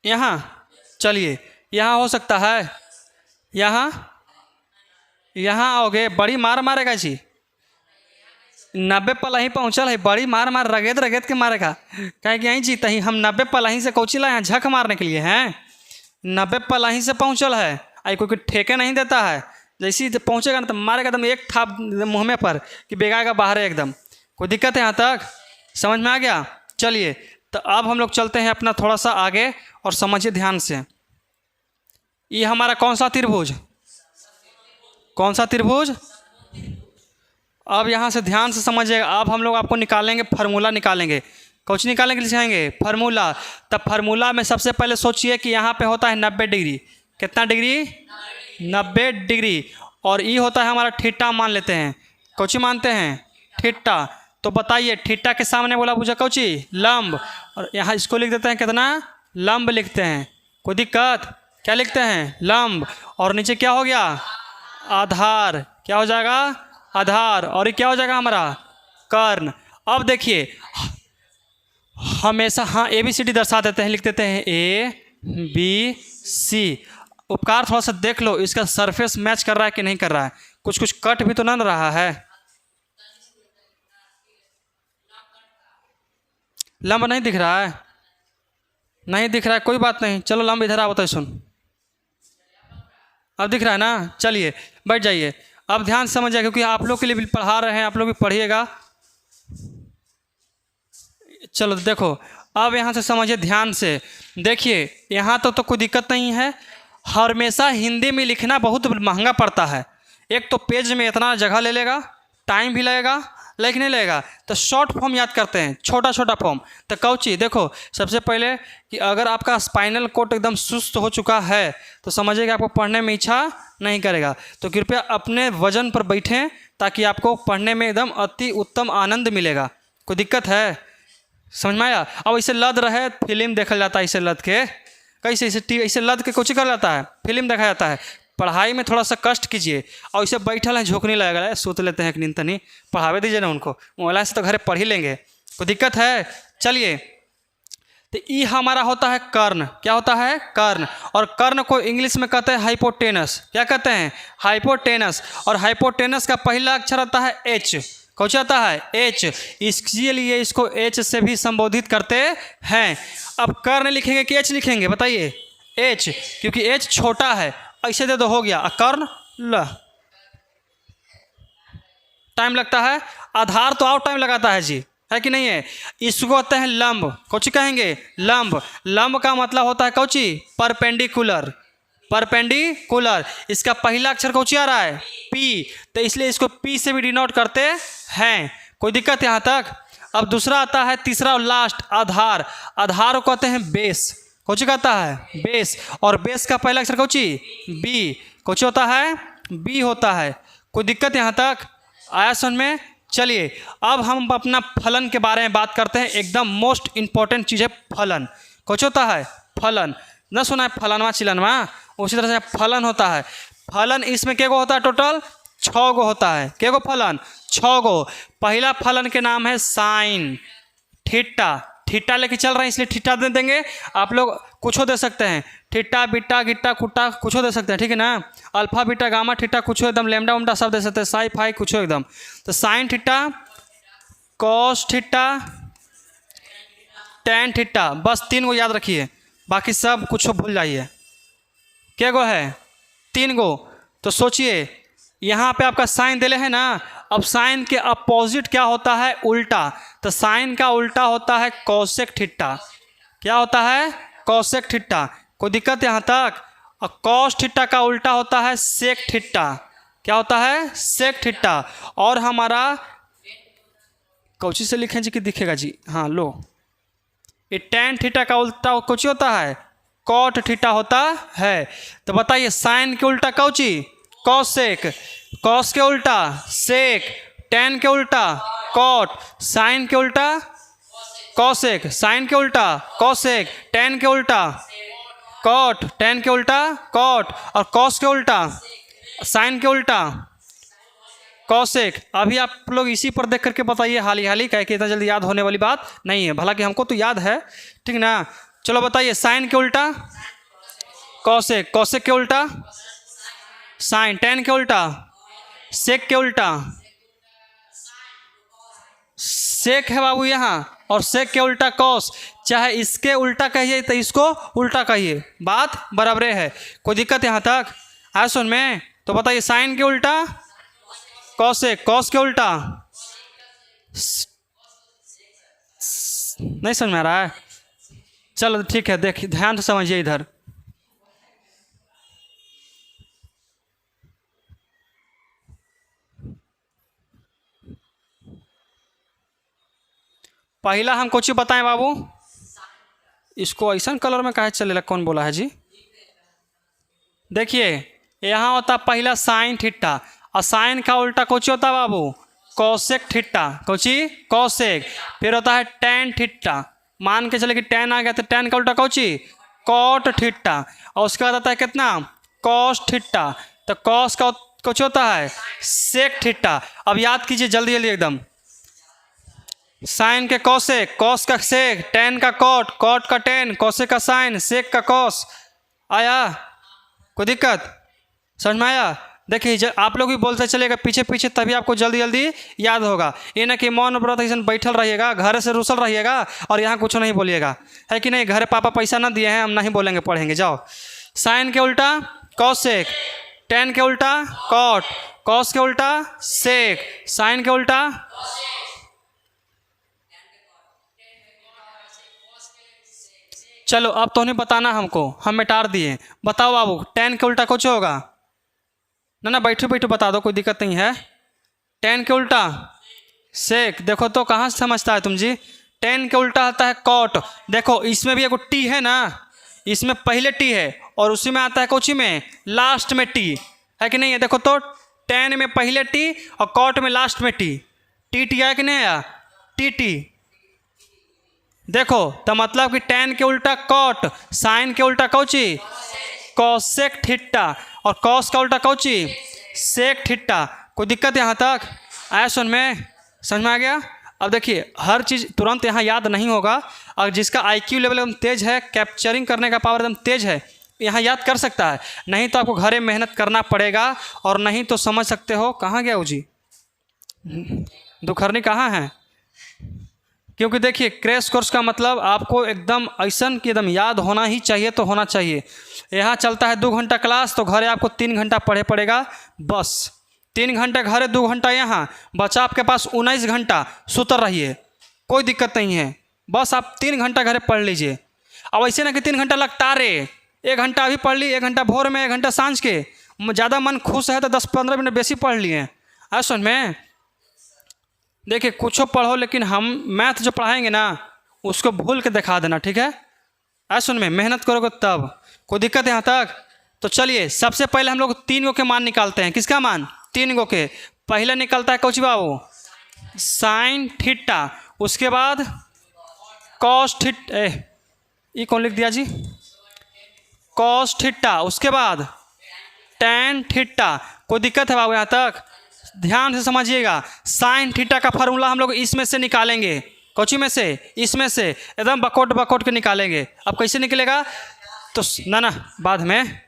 यहाँ। चलिए यहाँ हो सकता है, यहाँ यहाँ आओगे बड़ी मार मारेगा जी, 90 पलाही पहुँचल है, बड़ी मार मार रगेद रगेद के मारेगा। कहे कि यहीं जीत ही हम 90 पलाही से कौची ला यहाँ झक मारने के लिए हैं, 90 पलाही से पहुँचल है, आई कोई ठेके नहीं देता है। जैसे ही पहुँचेगा ना तो मारेगा एकदम एक थाप मुँह में पर कि बेगाएगा बाहर एकदम। कोई दिक्कत है यहाँ तक? समझ में आ गया? चलिए तो अब हम लोग चलते हैं अपना थोड़ा सा आगे और समझिए ध्यान से। ये हमारा कौन सा त्रिभुज, कौन सा त्रिभुज? अब यहाँ से ध्यान से समझिएगा। अब हम लोग आपको निकालेंगे, फार्मूला निकालेंगे। कुछ निकालने के लिए चाहेंगे फार्मूला। तब फार्मूला में सबसे पहले सोचिए कि यहाँ पे होता है 90 डिग्री। कितना डिग्री? 90 डिग्री। और ये होता है हमारा थीटा मान लेते हैं। कौची मानते हैं? थीटा। तो बताइए थीटा के सामने बोला पूछा कौची? लंब। और यहाँ इसको लिख देते हैं कितना? लंब लिखते हैं। कोई दिक्कत? क्या लिखते हैं? लंब। और नीचे क्या हो गया? आधार। क्या हो जाएगा? आधार। और ये क्या हो जाएगा हमारा? कर्ण। अब देखिए हमेशा हाँ ABCD दर्शा देते हैं, लिख देते हैं ABC। उपकार थोड़ा सा देख लो इसका सरफेस मैच कर रहा है कि नहीं कर रहा है, कुछ कुछ कट भी तो ना रहा है। लंब नहीं दिख रहा है? नहीं दिख रहा है, कोई बात नहीं, चलो लंब इधर आओ तो सुन। अब दिख रहा है ना? चलिए बैठ जाइए। अब ध्यान से समझिए क्योंकि आप लोग के लिए भी पढ़ा रहे हैं, आप लोग भी पढ़िएगा। चलो देखो अब यहाँ से समझिए ध्यान से। देखिए यहाँ तो कोई दिक्कत नहीं है। हमेशा हिंदी में लिखना बहुत महंगा पड़ता है। एक तो पेज में इतना जगह ले लेगा, टाइम भी लगेगा, लिखने लगेगा। तो शॉर्ट फॉर्म याद करते हैं, छोटा छोटा फॉर्म। तो कौची देखो सबसे पहले कि अगर आपका स्पाइनल कोड एकदम सुस्त हो चुका है तो समझिएगा आपको पढ़ने में इच्छा नहीं करेगा। तो कृपया अपने वजन पर बैठें ताकि आपको पढ़ने में एकदम अति उत्तम आनंद मिलेगा। कोई दिक्कत है? समझ में आया? अब ऐसे लद रहे फिल्म देखा जाता है, ऐसे लद के कैसे ऐसे लद के कुछ कर जाता है, फिल्म देखा जाता है। पढ़ाई में थोड़ा सा कष्ट कीजिए। और इसे बैठल है झोंकने लगेगा, सोच लेते हैं एक नींद तनी, पढ़ावे दीजिए ना उनको, मोबाइल से तो घर पढ़ ही लेंगे। कोई दिक्कत है? चलिए तो ये हमारा होता है कर्ण। क्या होता है? कर्ण। और कर्ण को इंग्लिश में कहते हैं हाइपोटेनस। क्या कहते हैं? हाइपोटेनस। और हाइपोटेनस का पहला अक्षर आता है H। कौन आता है? H। इसलिए इसको H से भी संबोधित करते हैं। अब कर्ण लिखेंगे कि H लिखेंगे? बताइए। H, क्योंकि H छोटा है। ऐसे दे दो, हो गया। कर्ण ल। टाइम लगता है, आधार तो और टाइम लगाता है जी, है कि नहीं है? इसको कहते हैं लंब। कौची कहेंगे? लंब। लंब का मतलब होता है कौची? परपेंडिकुलर। परपेंडिकुलर। इसका पहला अक्षर कौची आ रहा है? P। तो इसलिए इसको P से भी डिनोट करते हैं। कोई दिक्कत यहाँ तक? अब दूसरा आता है, तीसरा और लास्ट, आधार। आधार को कहते हैं बेस। कौची कहता है? बेस। और बेस का पहला अक्षर कौची? B। कौची होता है? B होता है। कोई दिक्कत यहाँ तक? आया समझ में? चलिए अब हम अपना फलन के बारे में बात करते हैं। एकदम मोस्ट इंपॉर्टेंट चीज़ है फलन। कौच होता है? फलन। न सुना है फलनवा चिलनवा? उसी तरह से फलन होता है। फलन इसमें क्या गो होता है? टोटल 6 गो होता है। क्या गो फलन? 6 गो। पहला फलन के नाम है साइन। थीटा। थीटा लेके चल रहे हैं इसलिए थीटा दे देंगे। आप लोग कुछ दे सकते हैं, थीटा बीटा गिट्टा कुट्टा कुछ दे सकते हैं, ठीक है ना? अल्फा बीटा गामा थीटा कुछ एकदम, लेमडा उमडा सब दे सकते हैं, साई फाई कुछ एकदम। तो sine theta, cos theta, tan theta, बस 3 गो याद रखिए, बाकी सब कुछ भूल जाइए। क्या गो है? 3 गो। तो सोचिए यहाँ पे आपका साइन दिले है ना। अब साइन के अपोजिट क्या होता है? उल्टा। तो साइन का उल्टा होता है कॉसेक थीटा। क्या होता है? Cosec theta. कोई दिक्कत यहाँ तक? और कॉस थीटा का उल्टा होता है सेक थीटा। क्या होता है? Sec theta. और हमारा कौची से लिखें जी कि दिखेगा जी? हाँ लो, ये टैन थीटा का उल्टा कौची होता है? कॉट थीटा होता है। तो बताइए साइन के उल्टा कौची? कॉसेक। कॉस के उल्टा सेक, टैन के उल्टा कॉट, साइन के उल्टा कॉसेक, साइन के उल्टा कॉसेक, टेन के उल्टा कॉट, टेन के उल्टा कॉट, और कॉस के उल्टा साइन के उल्टा कॉसेक। अभी आप लोग इसी पर देख करके बताइए हाली हाली, कह के इतना जल्दी याद होने वाली बात नहीं है, भला कि हमको तो याद है, ठीक ना। चलो बताइए, साइन के उल्टा कॉसेक, कॉसेक के उल्टा साइन, टेन के उल्टा सेक के उल्टा सेक है बाबू यहाँ, और सेक के उल्टा कॉस। चाहे इसके उल्टा कहिए तो इसको उल्टा कहिए, बात बराबरे है। कोई दिक्कत यहाँ तक आया सुन में? तो बताइए, साइन के उल्टा कॉसेक, कॉस के उल्टा नहीं समझ में आ रहा है? चलो ठीक है, देखिए ध्यान से समझिए इधर। पहला हम कुछ बताएं बाबू, इसको ऐसा कलर में काहे चलेला, कौन बोला है जी? देखिए यहाँ होता पहला साइन थीटा, और साइन का उल्टा कुछ होता है बाबू कॉसेक थीटा, कोची कॉसेक। फिर होता है टेन थीटा, मान के चले कि टेन आ गया तो टेन का उल्टा कोची कॉट थीटा, और उसके बाद आता है कितना कॉस थीटा, तो कॉस का कुछ होता है सेक थीटा। अब याद कीजिए जल्दी जल्दी एकदम, साइन के कॉसेक, कॉस का सेक, टेन का कॉट, कॉट का टेन, कॉसेक का साइन, सेक का कॉस। आया कोई दिक्कत? समझ में आया? देखिए आप लोग भी बोलते चलेगा पीछे पीछे, तभी आपको जल्दी जल्दी याद होगा। ये ना कि मौन व्रत ऐसा बैठल रहिएगा, घर से रुसल रहिएगा और यहाँ कुछ नहीं बोलिएगा, है कि नहीं? घर पापा पैसा ना दिए हैं, हम नहीं बोलेंगे, पढ़ेंगे। जाओ, साइन के उल्टा कॉसेक, टेन के उल्टा कॉट, कॉस के उल्टा सेक, साइन के उल्टा चलो अब तो नहीं बताना हमको, हम मिटार दिए। बताओ बाबू, टेन के उल्टा कुछ होगा ना? बैठो बैठो बता दो, कोई दिक्कत नहीं है। टेन के उल्टा सेक, देखो तो कहाँ से समझता है तुम जी? टेन के उल्टा आता है कॉट। देखो इसमें भी एक टी है ना, इसमें पहले टी है और उसी में आता है कोची में लास्ट में टी, है कि नहीं है? देखो तो टेन में पहले टी और कॉट में लास्ट में टी, टी टी है कि नहीं आया? T T. देखो तो मतलब कि टेन के उल्टा कॉट, साइन के उल्टा कौची कॉसेक थीटा, और कॉस का उल्टा कौची सेक थीटा। कोई दिक्कत यहाँ तक आया सुन में? समझ में आ गया? अब देखिए हर चीज़ तुरंत यहाँ याद नहीं होगा, और जिसका आईक्यू लेवल एकदम तेज है, कैप्चरिंग करने का पावर एकदम तेज है, यहाँ याद कर सकता है। नहीं तो आपको घरे मेहनत करना पड़ेगा, और नहीं तो समझ सकते हो। कहाँ गया वो जी? दुखरनी कहाँ है? क्योंकि देखिए क्रैश कोर्स का मतलब आपको एकदम ऐसा कि एकदम याद होना ही चाहिए, तो होना चाहिए। यहाँ चलता है 2 घंटा क्लास, तो घरे आपको 3 घंटा पढ़े पड़ेगा बस। 3 घंटे घरे, 2 घंटा यहाँ, बचा आपके पास 19 घंटा। सुतर रहिए, कोई दिक्कत नहीं है, बस आप 3 घंटा घरे पढ़ लीजिए। अब ऐसे ना कि 3 घंटा लगता रहे, 1 घंटा अभी पढ़ ली, 1 घंटा भोर में, 1 घंटा सांझ के। ज़्यादा मन खुश है तो 10-15 मिनट बेसी पढ़ लिए। आ सुन में देखिए कुछ पढ़ो, लेकिन हम मैथ जो पढ़ाएंगे ना उसको भूल के दिखा देना, ठीक है? ऐसा सुन में मेहनत करोगे तब। कोई दिक्कत यहाँ तक? तो चलिए सबसे पहले हम लोग 3 गो के मान निकालते हैं। किसका मान? 3 गो के। पहले निकलता है कौची बाबू साइन थीटा, उसके बाद कॉस थीटा, ये कौन लिख दिया जी? कॉस थीटा, उसके बाद टेन थीटा। कोई दिक्कत है बाबू यहाँ तक? ध्यान से समझिएगा, साइन थीटा का फार्मूला हम लोग इसमें से निकालेंगे। कौची में से? इसमें से, एकदम बकोट बकोट के निकालेंगे। अब कैसे निकलेगा? तो ना बाद में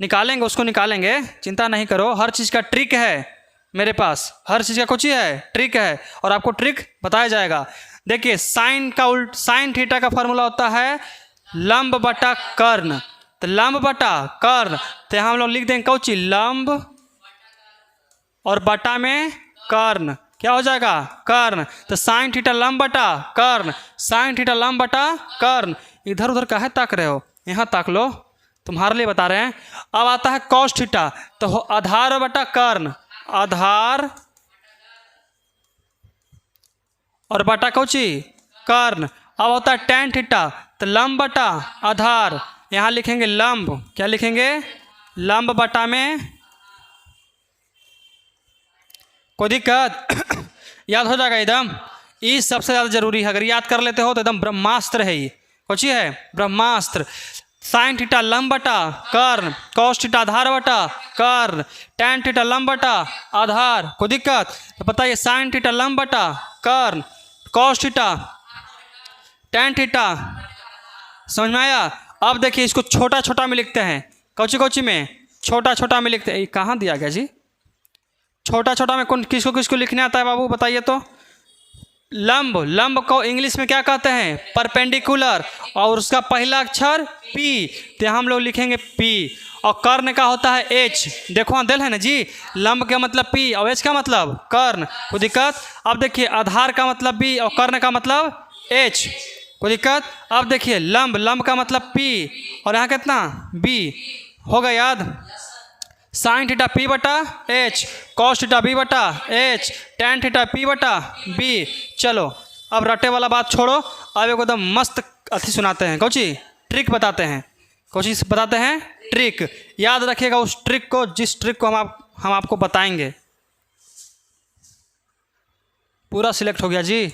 निकालेंगे, उसको निकालेंगे, चिंता नहीं करो। हर चीज़ का ट्रिक है मेरे पास, हर चीज़ का कुछ है ट्रिक है, और आपको ट्रिक बताया जाएगा। देखिए साइन थीटा का फार्मूला होता है लंब बटा कर्ण। तो लंब बटा कर्ण, तो यहाँ हम लोग लिख देंगे कौची लंब, और बटा में कर्ण, क्या हो जाएगा कर्ण। तो साइन थीटा लंब बटा कर्ण, साइन थीटा लंब बटा कर्ण। इधर उधर काहे ताक रहे हो? यहाँ ताक लो, तुम्हारे लिए बता रहे हैं। अब आता है कॉस थीटा, तो आधार बटा कर्ण, आधार और बटा कौची कर्ण। अब होता है टेन थीटा, तो लंब बटा आधार, यहाँ लिखेंगे लंब, क्या लिखेंगे लंब बटा में। कोई दिक्कत? याद हो जाएगा एकदम, ई सबसे ज़्यादा जरूरी है, अगर याद कर लेते हो तो एकदम ब्रह्मास्त्र है ये। कौन है? ब्रह्मास्त्र। साइन थीटा लंब बटा कर्ण, कॉस थीटा आधार बटा कर्ण, टैन थीटा लंब बटा आधार। कोई दिक्कत? तो बताइए, साइन थीटा लंब बटा कर्ण, कॉस थीटा टैन थीटा, समझ में आया? अब देखिए इसको छोटा छोटा में लिखते हैं। कौची कौची में? छोटा छोटा में लिखते हैं। कहाँ दिया गया जी? छोटा छोटा में कौन किसको किसको लिखने आता है बाबू, बताइए तो? लंब, लंब को इंग्लिश में क्या कहते हैं? परपेंडिकुलर। और उसका पहला अक्षर पी, तो हम लोग लिखेंगे पी। और कर्ण का होता है एच। देखो हाँ दिल है ना जी, लंब का मतलब पी और एच का मतलब कर्ण। कोई दिक्कत? अब देखिए आधार का मतलब बी और कर्ण का मतलब एच। कोई दिक्कत? अब देखिए लंब, लंब का मतलब पी और यहाँ कितना? बी। होगा याद? साइन थीटा पी बटा एच, कॉस थीटा बी बटा एच, टैन थीटा पी बटा बी। चलो अब रटे वाला बात छोड़ो, अब एक एकदम मस्त अथी सुनाते हैं। कौची? ट्रिक बताते हैं। कौची बताते हैं? ट्रिक। याद रखिएगा उस ट्रिक को, जिस ट्रिक को हम आपको बताएंगे। पूरा सिलेक्ट हो गया जी?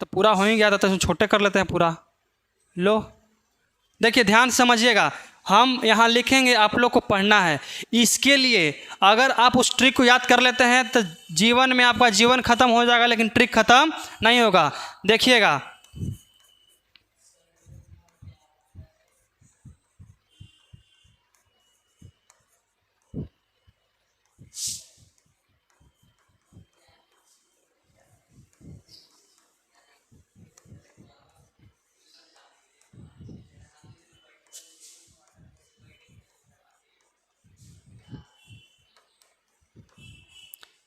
तो पूरा हो ही गया था, तो छोटे कर लेते हैं पूरा। लो देखिए ध्यान से समझिएगा, हम यहाँ लिखेंगे, आप लोग को पढ़ना है। इसके लिए अगर आप उस ट्रिक को याद कर लेते हैं तो जीवन में आपका जीवन खत्म हो जाएगा, लेकिन ट्रिक खत्म नहीं होगा। देखिएगा,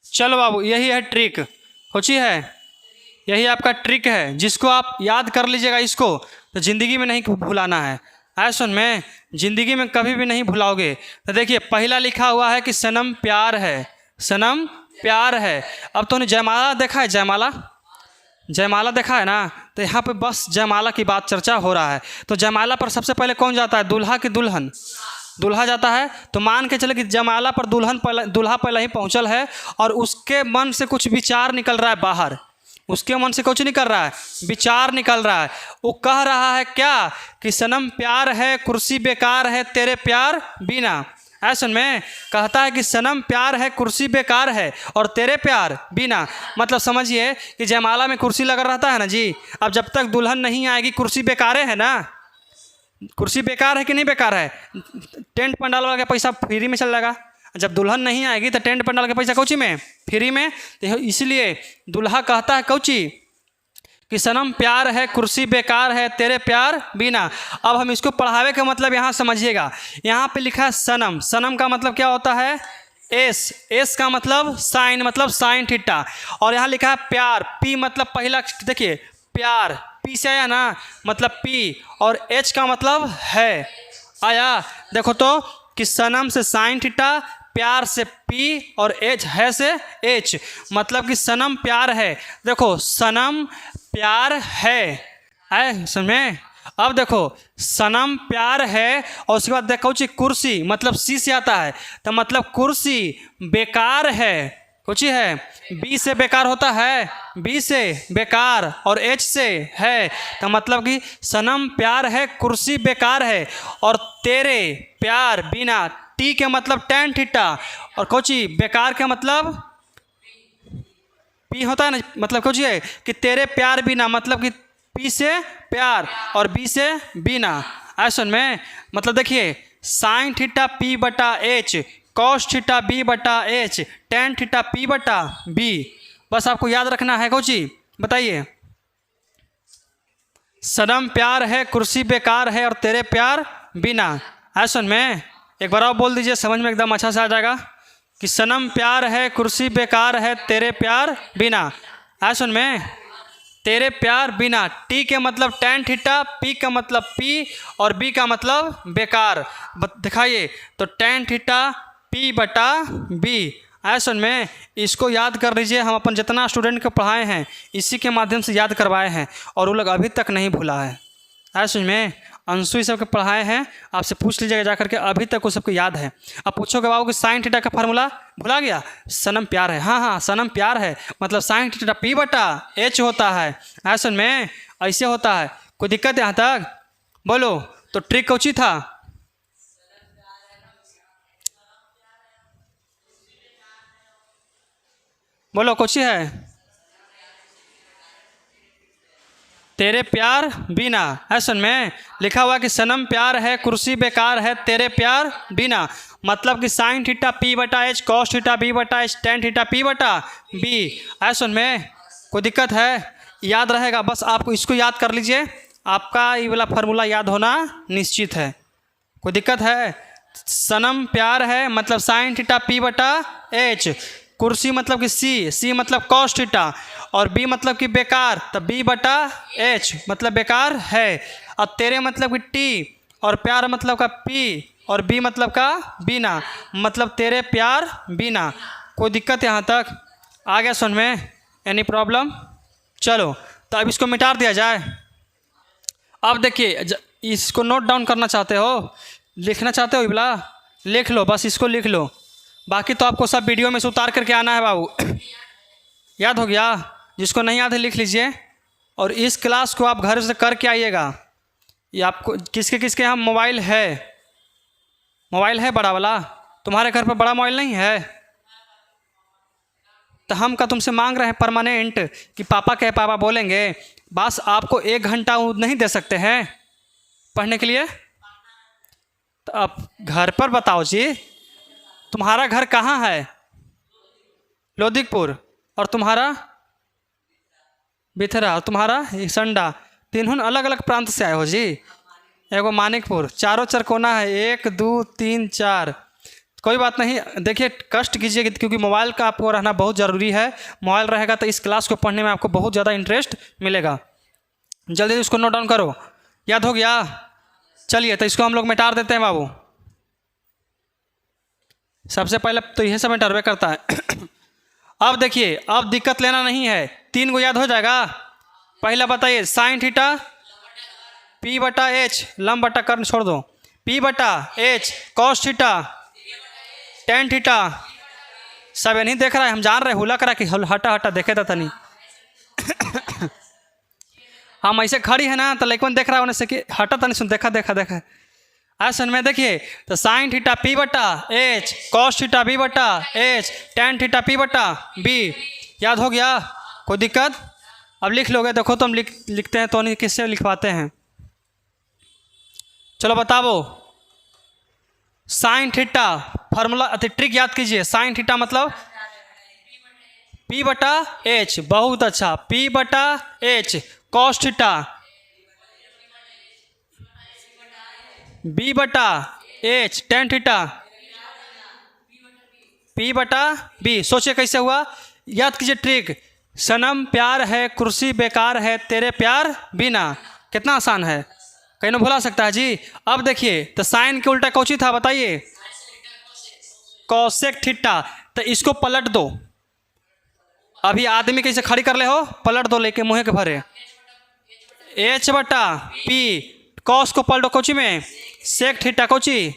चलो बाबू यही है ट्रिक। होची है, यही आपका ट्रिक है, जिसको आप याद कर लीजिएगा इसको, तो ज़िंदगी में नहीं भुलाना है। आए सुन में, ज़िंदगी में कभी भी नहीं भुलाओगे। तो देखिए पहला लिखा हुआ है कि सनम प्यार है, सनम प्यार है। अब तो जयमाला देखा है? जयमाला, जयमाला देखा है ना? तो यहाँ पे बस जयमाला की बात चर्चा हो रहा है। तो जयमाला पर सबसे पहले कौन जाता है? दूल्हा की दुल्हन? दूल्हा जाता है। तो मान के चले कि जयमाला पर दूल्हा पहले ही पहुँचल है और उसके मन से कुछ विचार निकल रहा है बाहर। उसके मन से कुछ निकल रहा है, विचार निकल रहा है। वो कह रहा है क्या कि सनम प्यार है, कुर्सी बेकार है तेरे प्यार बिना। ऐसा में कहता है कि सनम प्यार है, कुर्सी बेकार है और तेरे प्यार बिना। मतलब समझिए कि जयमाला में कुर्सी लगा रहता है ना जी। अब जब तक दुल्हन नहीं आएगी कुर्सी बेकारे है ना। कुर्सी बेकार है कि नहीं बेकार है? टेंट पंडाल वाला का पैसा फ्री में चल जाएगा। जब दुल्हन नहीं आएगी तो टेंट पंडाल के पैसा कौची में? फ्री में। तो इसलिए दूल्हा कहता है कौची कि सनम प्यार है, कुर्सी बेकार है तेरे प्यार बिना। अब हम इसको पढ़ावे का मतलब यहाँ समझिएगा। यहाँ पे लिखा है सनम, सनम का मतलब क्या होता है? एस, एस का मतलब साइन, मतलब साइन थीटा। और यहाँ लिखा है प्यार, पी मतलब पहला, देखिए प्यार पी से आया ना, मतलब पी। और एच का मतलब है, आया। देखो तो कि सनम से साइन थीटा, प्यार से पी और एच है से एच, मतलब कि सनम प्यार है। देखो सनम प्यार है समझे? अब देखो सनम प्यार है और उसके बाद देखो जी कुर्सी, मतलब सी से आता है, तो मतलब कुर्सी बेकार है। कुछ है, बी से बेकार होता है, बी से बेकार और एच से है, तो मतलब कि सनम प्यार है, कुर्सी बेकार है और तेरे प्यार बिना। टी के मतलब टैन थीटा और कोची बेकार का मतलब पी होता है ना। मतलब कुछ है कि तेरे प्यार बिना, मतलब कि पी से प्यार और बी से बिना। ऐसा में मतलब देखिए साइन थीटा पी बटा एच, कॉस थीटा बी बटा एच, टैन थीटा पी बटा बी। बस आपको याद रखना है। कोची बताइए? सनम प्यार है, कुर्सी बेकार है और तेरे प्यार बिना। ऐसा में एक बार और बोल दीजिए, समझ में एकदम अच्छा से आ जाएगा कि सनम प्यार है, कुर्सी बेकार है तेरे प्यार बिना। ऐसा में तेरे प्यार बिना, टी के मतलब टैन थीटा, पी का मतलब पी और बी का मतलब बेकार। दिखाइए तो टैन थीटा पी बटा बी। ऐसा में इसको याद कर लीजिए। हम अपन जितना स्टूडेंट को पढ़ाए हैं इसी के माध्यम से याद करवाए हैं और वो लोग अभी तक नहीं भूला है। ऐसे में अंशु ये सबके पढ़ाए हैं, आपसे पूछ लीजिएगा जा करके, अभी तक वो सबको याद है। अब पूछोगे बाबू कि साइन थीटा का फार्मूला भुला गया? सनम प्यार है, हाँ हाँ सनम प्यार है, मतलब साइन थीटा पी बटा एच होता है। ऐसा में ऐसे होता है। कोई दिक्कत यहाँ तक? बोलो तो ट्रिक कौची था? बोलो कौची है? तेरे प्यार बिना। ऐसा में लिखा हुआ कि सनम प्यार है कुर्सी बेकार है तेरे प्यार बिना, मतलब कि साइन थीटा पी बटा एच कॉस थीटा बी बटा एच टेन थीटा पी बटा बी। ऐसा में कोई दिक्कत है? याद रहेगा, बस आपको इसको याद कर लीजिए, आपका ये वाला फार्मूला याद होना निश्चित है। कोई दिक्कत है? सनम प्यार है मतलब साइन थीटा पी बटा एच, कुर्सी मतलब कि सी मतलब कॉस थीटा, और बी मतलब कि बेकार, तो बी बटा एच मतलब बेकार है। अब तेरे मतलब कि टी, और प्यार मतलब का पी, और बी मतलब का बिना, मतलब तेरे प्यार बिना। कोई दिक्कत यहाँ तक? आ गया सुन में? Any problem? चलो तो अब इसको मिटा दिया जाए। अब देखिए, इसको नोट डाउन करना चाहते हो, लिखना चाहते हो इबला, लिख लो, बस इसको लिख लो, बाकी तो आपको सब वीडियो में से उतार करके आना है बाबू। याद हो गया? जिसको नहीं याद है लिख लीजिए, और इस क्लास को आप घर से करके आइएगा। ये आपको किसके किसके यहाँ मोबाइल है? मोबाइल है बड़ा वाला? तुम्हारे घर पर बड़ा मोबाइल नहीं है? तो हम का तुमसे मांग रहे हैं परमानेंट कि पापा के पापा बोलेंगे, बस आपको 1 घंटा नहीं दे सकते हैं पढ़ने के लिए? तो अब घर पर बताओ जी, तुम्हारा घर कहाँ है? लोधिकपुर। और तुम्हारा? बिथरा। और तुम्हारा संडा। तीनों अलग अलग प्रांत से आए हो जी। एगो मानिकपुर। चारों चरकोना है, 1 2 3 4। कोई बात नहीं, देखिए कष्ट कीजिए क्योंकि मोबाइल का आपको रहना बहुत ज़रूरी है। मोबाइल रहेगा तो इस क्लास को पढ़ने में आपको बहुत ज़्यादा इंटरेस्ट मिलेगा। जल्दी इसको नोट डाउन करो। याद हो गया? चलिए तो इसको हम लोग मिटा देते हैं बाबू। सबसे पहले तो यह सब मिटारवे करता है। अब देखिए, अब दिक्कत लेना नहीं है, 3 को याद हो जाएगा। पहला बताइए, साइन थीटा पी बटा एच, लंब बटा कर्ण छोड़ दो, पी बटा H cos theta tan theta. सब नहीं देख रहा है, हम जान रहे हुला करा कि हटा हटा देखे था तनी। हम ऐसे खड़ी है ना तो लेकिन देख रहा है उन्हें से कि हटा तनी सुन, देखा देखा देखा। ऐसा में देखिए तो साइन थीटा पी बटा एच कॉस थीटा बी बटा एच टेन थीटा पी बटा बी। याद हो गया? कोई दिक्कत? अब लिख लोगे? देखो तो हम लिखते हैं तो नहीं, किससे लिखवाते हैं? चलो बताओ। साइन थीटा फार्मूला ट्रिक याद कीजिए। साइन थीटा मतलब पी बटा एच, बहुत अच्छा, पी बटा एच कॉस थीटा बी बटा एच टेन थीटा पी बटा बी। सोचिए कैसे हुआ? याद कीजिए ट्रिक। सनम प्यार है कुर्सी बेकार है तेरे प्यार बिना। कितना आसान है, कहीं ना भुला सकता है जी। अब देखिए तो साइन के उल्टा कौची था बताइए? Cosec theta. तो इसको पलट दो। अभी आदमी कैसे खड़ी कर ले हो? पलट दो लेके मुँह के भरे। एच बटा पी, कॉस को पलटो कौची में? सेक थीटा कौची?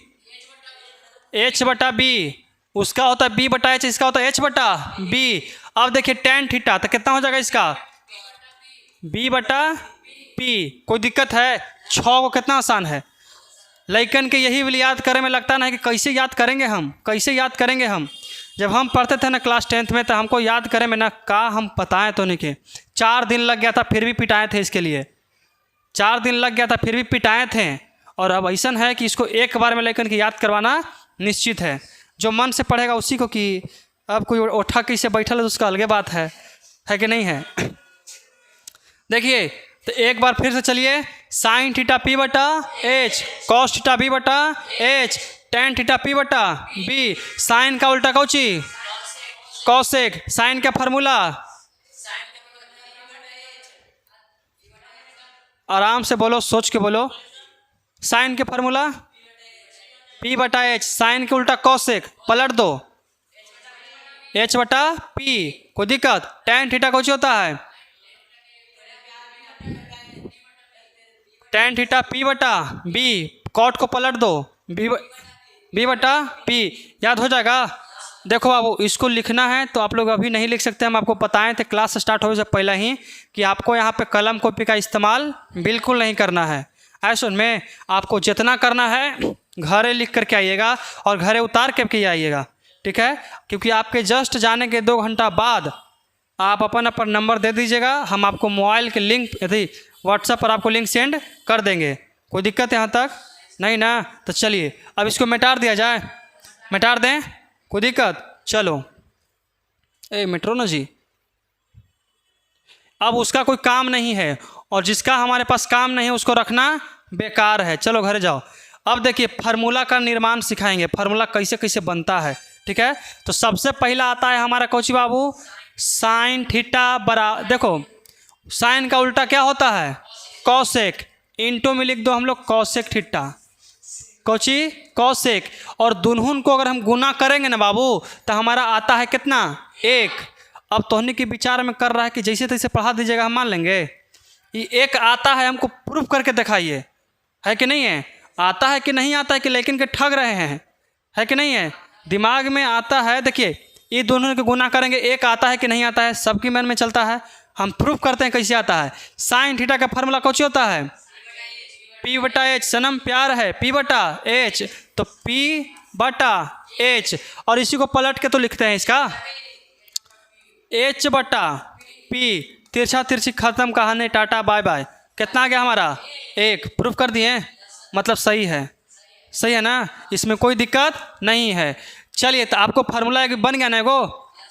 एच बटा बी। उसका होता है बी बटा एच, इसका होता है एच बटा बी। अब देखिए टेन थीटा तो कितना हो जाएगा इसका? बी बटा पी। कोई दिक्कत है? 6 को कितना आसान है। लेकिन के यही वाली याद करे में लगता ना कि कैसे याद करेंगे हम, कैसे याद करेंगे हम। जब हम पढ़ते थे ना क्लास 10th में तो हमको याद करे में ना का हम बताएं तो नहीं के 4 दिन लग गया था, फिर भी पिटाए थे इसके लिए। 4 दिन लग गया था फिर भी पिटाए थे। और अब ऐसा है कि इसको एक बार में लेकर के याद करवाना निश्चित है। जो मन से पढ़ेगा उसी को, कि अब कोई ओठा कैसे बैठल है तो उसका अलगे बात है कि नहीं है। देखिए तो एक बार फिर से चलिए। साइन थीटा पी बटा एच कॉस थीटा बी बटा एच टेन थीटा पी बटा बी। साइन का उल्टा कौची? कॉसेक। साइन का फार्मूला? आराम से बोलो, सोच के बोलो। साइन के फार्मूला पी बटा एच, साइन के उल्टा कॉसेक, पलट दो एच बटा पी। कोई दिक्कत? टेन थीटा कौची होता है? tan थीटा p बटा b, कॉट को पलट दो, b बटा p, याद हो जाएगा। देखो बाबू इसको लिखना है तो आप लोग अभी नहीं लिख सकते, हम आपको बताएं थे क्लास स्टार्ट होने से पहले ही कि आपको यहाँ पे कलम कॉपी का इस्तेमाल बिल्कुल नहीं करना है। ऐसा में आपको जितना करना है घरे लिख करके आइएगा और घरे उतार के आइएगा, ठीक है। क्योंकि आपके जस्ट जाने के 2 घंटा बाद आप अपन नंबर दे दीजिएगा, हम आपको मोबाइल के लिंक यदि व्हाट्सएप पर आपको लिंक सेंड कर देंगे। कोई दिक्कत यहाँ तक नहीं ना? तो चलिए अब इसको मिटार दिया जाए, मिटार दें, कोई दिक्कत? चलो मिट्रो ना जी, अब उसका कोई काम नहीं है और जिसका हमारे पास काम नहीं है उसको रखना बेकार है। चलो घर जाओ। अब देखिए फार्मूला का निर्माण सिखाएंगे, फार्मूला कैसे कैसे बनता है, ठीक है। तो सबसे पहला आता है हमारा कोची बाबू साइन थीटा देखो साइन का उल्टा क्या होता है? कॉसेक, इंटू में लिख दो हम लोग कॉसेक थीटा, कोची कॉसेक, और दुनहुन को अगर हम गुना करेंगे ना बाबू तो हमारा आता है कितना? 1। अब तोहनी के विचार में कर रहा है कि जैसे तैसे पढ़ा दीजिएगा, हम मान लेंगे। ये 1 आता है, हमको प्रूफ करके दिखाइए, है कि नहीं है? आता है कि नहीं आता है कि लेकिन के ठग रहे हैं, है कि नहीं है? दिमाग में आता है। देखिए ये दोनों के गुना करेंगे, 1 आता है कि नहीं आता है, सबकी मन में चलता है। हम प्रूफ करते हैं कैसे आता है। साइन थीटा का फार्मूला कौन होता है? P बटा एच, सनम प्यार है, P बटा एच, तो P बटा एच, और इसी को पलट के तो लिखते हैं इसका H बटा P, तिरछा तिरछी खत्म, कहानी टाटा बाय बाय। कितना आ गया हमारा? 1। प्रूफ कर दिए, मतलब सही है, सही है ना? इसमें कोई दिक्कत नहीं है। चलिए तो आपको फार्मूला एक बन गया ना,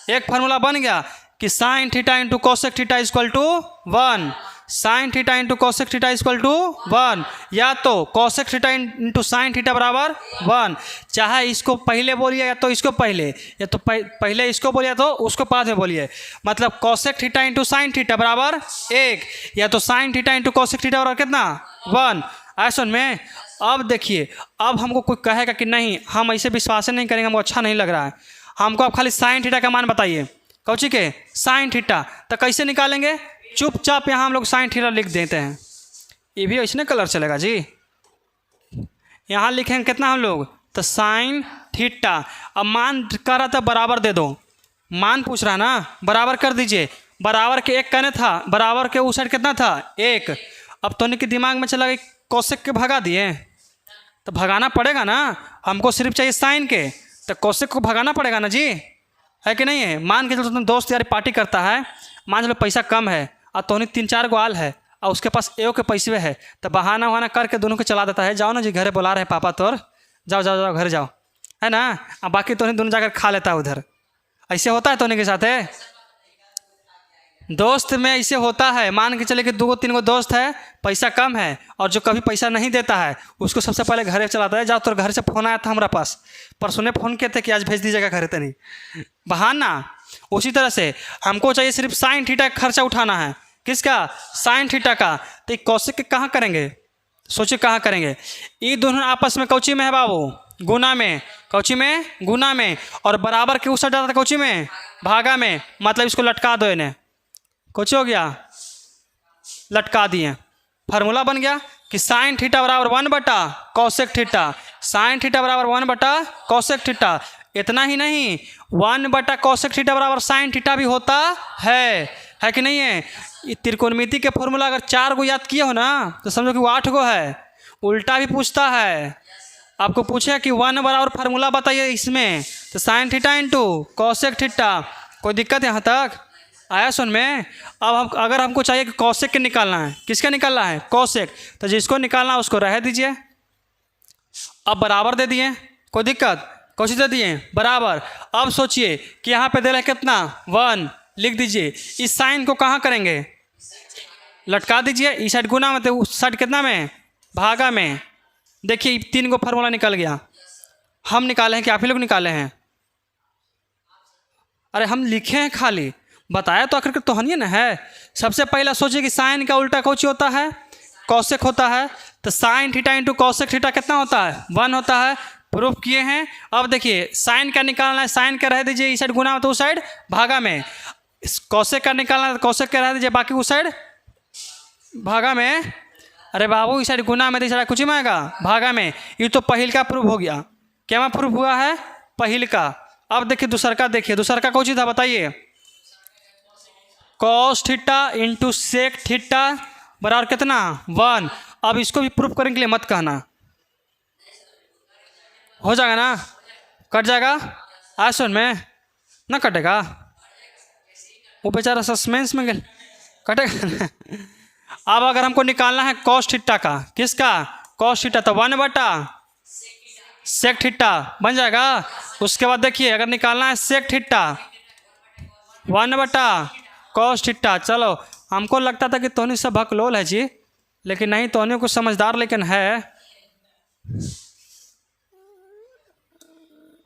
एक फार्मूला बन गया कि sine theta into cosec theta equal to 1, sine theta into cosec theta equal to 1, या तो cosec theta into sine theta बराबर 1। चाहे इसको पहले बोलिए या तो इसको पहले, या तो पहले इसको बोलिए तो उसको बाद में बोलिए। मतलब cosec theta into sine theta बराबर 1, या तो sign theta into cosec theta बराबर कितना? 1। ऐसा में अब देखिए, अब हमको कोई कहेगा कि नहीं, हम ऐसे विश्वास नहीं करेंगे, हमको अच्छा नहीं लग रहा है, हमको आप खाली साइन थीटा का मान बताइए। कौची के? Sine theta. तो कैसे निकालेंगे? चुपचाप यहाँ हम लोग साइन थीटा लिख देते हैं। ये भी ऐसे कलर चलेगा जी। यहाँ लिखेंगे कितना हम लोग? तो साइन थीटा। अब मान कर रहा था बराबर दे दो, मान पूछ रहा ना, बराबर कर दीजिए। बराबर के 1 कहने था, बराबर के उस साइड कितना था? 1। अब तो के दिमाग में चला गया कौशिक के भगा दिए, तो भगाना पड़ेगा ना, हमको सिर्फ चाहिए साइन के, तो कौशिक को भगाना पड़ेगा ना जी, है कि नहीं है? मान के चलो तुम दोस्त यार पार्टी करता है, मान लो पैसा कम है और तोहनी 3-4 गो आल है और उसके पास एओ के पैसे है, तो बहाना वहाना करके दोनों को चला देता है, जाओ ना जी घरे बुला रहे पापा तोर, जाओ जाओ जाओ घर जाओ, है ना? अब बाकी तोहनी दोनों जाकर खा लेता है उधर। ऐसे होता है तोहनी के साथ है? दोस्त में ऐसे होता है। मान के चले कि 2-3 गो दोस्त है, पैसा कम है, और जो कभी पैसा नहीं देता है उसको सबसे पहले घरे चलाता है, जाओ तो घर से फ़ोन आया था हमारा पास, परसों ने फ़ोन किए थे कि आज भेज दीजिएगा घरे, तनी बहाना। उसी तरह से हमको चाहिए सिर्फ साइन थीटा का खर्चा उठाना है। किसका? साइन थीटा का। तो ये कौशिक के कहाँ करेंगे? सोचिए कहाँ करेंगे? ये दोनों आपस में कौची में है बाबू? गुना में। कौची में? गुना में। और बराबर के उस साइड जाता था कौची में? भागा में। मतलब इसको लटका दो, इन्हें कुछ हो गया, लटका दिए। फार्मूला बन गया कि साइन थीटा बराबर 1 बटा कौशिक थीटा, साइन थीटा बराबर 1 बटा कौशिक थीटा। इतना ही नहीं, 1 बटा कौशिक थीटा बराबर साइन थीटा भी होता है कि नहीं है? ये त्रिकोणमिति के फॉर्मूला अगर 4 गो याद किए हो ना तो समझो कि वो 8 गो है। उल्टा भी पूछता है, आपको पूछे कि 1 बराबर फार्मूला बताइए इसमें, तो sign theta into Kaushik theta. कोई दिक्कत यहाँ तक आया सुन में? अब हम अगर हमको चाहिए कि कौशिक के निकालना है, किसका निकालना है? कौशिक। तो जिसको निकालना है उसको रह दीजिए। अब बराबर दे दिए, कोई दिक्कत? कौशिक दे दिए बराबर। अब सोचिए कि यहाँ पे दे रहे कितना? 1 लिख दीजिए। इस साइन को कहाँ करेंगे? लटका दीजिए। इस साइड गुना में, तो उस साइड कितना में? भागा में। देखिए 3 गो फार्मूला निकल गया। हम निकाले हैं कि आप ही लोग निकाले हैं? अरे हम लिखे हैं खाली, बताया तो आखिर तो हनिए ना है। सबसे पहला सोचिए कि साइन का उल्टा कौची होता है? कौशिक होता है। तो sign theta into Kaushik theta कितना होता है? 1 होता है। प्रूफ किए हैं। अब देखिए साइन का निकालना है, साइन का रह दीजिए, इस साइड गुना में तो उस साइड भागा में। कौशिक का निकालना है, कौशिक का रह दीजिए, बाकी उस साइड भागा में। अरे बाबू इस साइड गुना में तो इस साइड कुछ में आएगा भागा में। ये तो पहिल का प्रूफ हो गया। क्या में प्रूफ हुआ है? पहिल का। अब देखिए दूसर का, देखिए दूसर का कौन सी था बताइए? Cos theta into sec theta बराबर कितना? 1। अब इसको भी प्रूफ करने के लिए मत कहना, हो जाएगा ना? कट जाएगा आज सुन में ना कटेगा, वो बेचारा सस्पेंस में गया, कटेगा। अब अगर हमको निकालना है कॉस थीटा का, किसका? कॉस थीटा, तो 1 बटा सेक थीटा बन जाएगा। उसके बाद देखिए अगर निकालना है सेक थीटा, 1 बटा कॉस थीटा। चलो हमको लगता था कि तोहनी सब भकलोल है जी, लेकिन नहीं, तोहनी कुछ समझदार लेकिन है।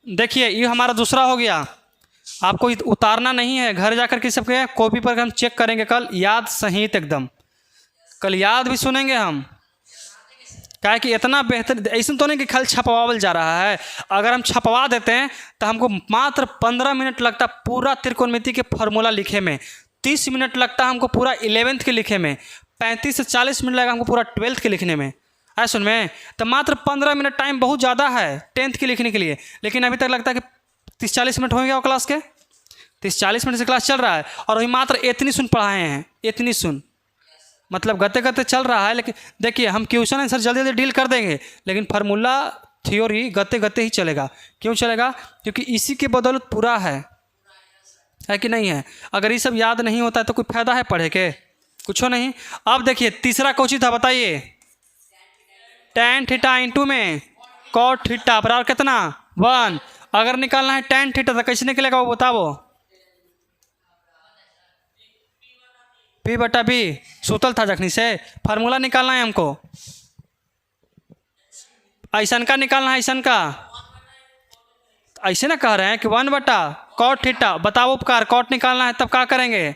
देखिए ये हमारा दूसरा हो गया। आपको उतारना नहीं है, घर जाकर के सबके कॉपी पर हम चेक करेंगे कल, याद सहित एकदम। कल याद भी सुनेंगे हम, क्या है कि इतना बेहतर ऐसा तो नहीं कि खाली छपवावल जा रहा है। अगर हम छपवा देते हैं तो हमको मात्र 15 मिनट लगता पूरा त्रिकोणमिति के फॉर्मूला लिखे में, 30 मिनट लगता है हमको पूरा 11th के लिखे में, 35 से 40 मिनट लगेगा हमको पूरा 12th के लिखने में। है सुन में, तो मात्र 15 मिनट टाइम बहुत ज़्यादा है 10th के लिखने के लिए, लेकिन अभी तक लगता है कि 30-40 मिनट हो गया वो क्लास के, 30-40 मिनट से क्लास चल रहा है और वही मात्र इतनी सुन पढ़ाए हैं, इतनी सुन, मतलब गते गते चल रहा है। लेकिन देखिए हम क्वेश्चन आंसर जल्दी जल्दी डील कर देंगे, लेकिन फार्मूला थ्योरी गते गते ही चलेगा। क्यों चलेगा? क्योंकि इसी के बदौलत पूरा है कि नहीं है। अगर ये सब याद नहीं होता है तो कोई फायदा है पढ़े के? कुछ नहीं। अब देखिए तीसरा कौन सी था बताइए? tan थीटा इंटू में cot थीटा बराबर कितना? 1। अगर निकालना है tan थीटा तो कैसे निकलेगा वो बताओ? P बटा B सूतल था जखनी से, फार्मूला निकालना है हमको, ऐसन का निकालना है, ऐसन का। ऐसे ना कह रहे हैं कि 1 बटा cot थीटा, बताओ उपकार, cot निकालना है तब क्या करेंगे?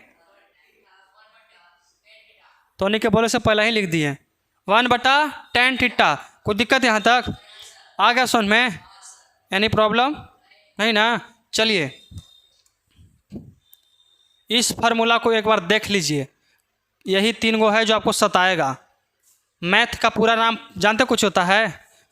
तो नहीं के बोले से पहले ही लिख दिए 1 बटा tan थीटा। कोई दिक्कत यहाँ तक आ गया सुन में? एनी प्रॉब्लम नहीं ना? चलिए इस फार्मूला को एक बार देख लीजिए, यही 3 गो है जो आपको सताएगा। मैथ का पूरा नाम जानते कुछ होता है?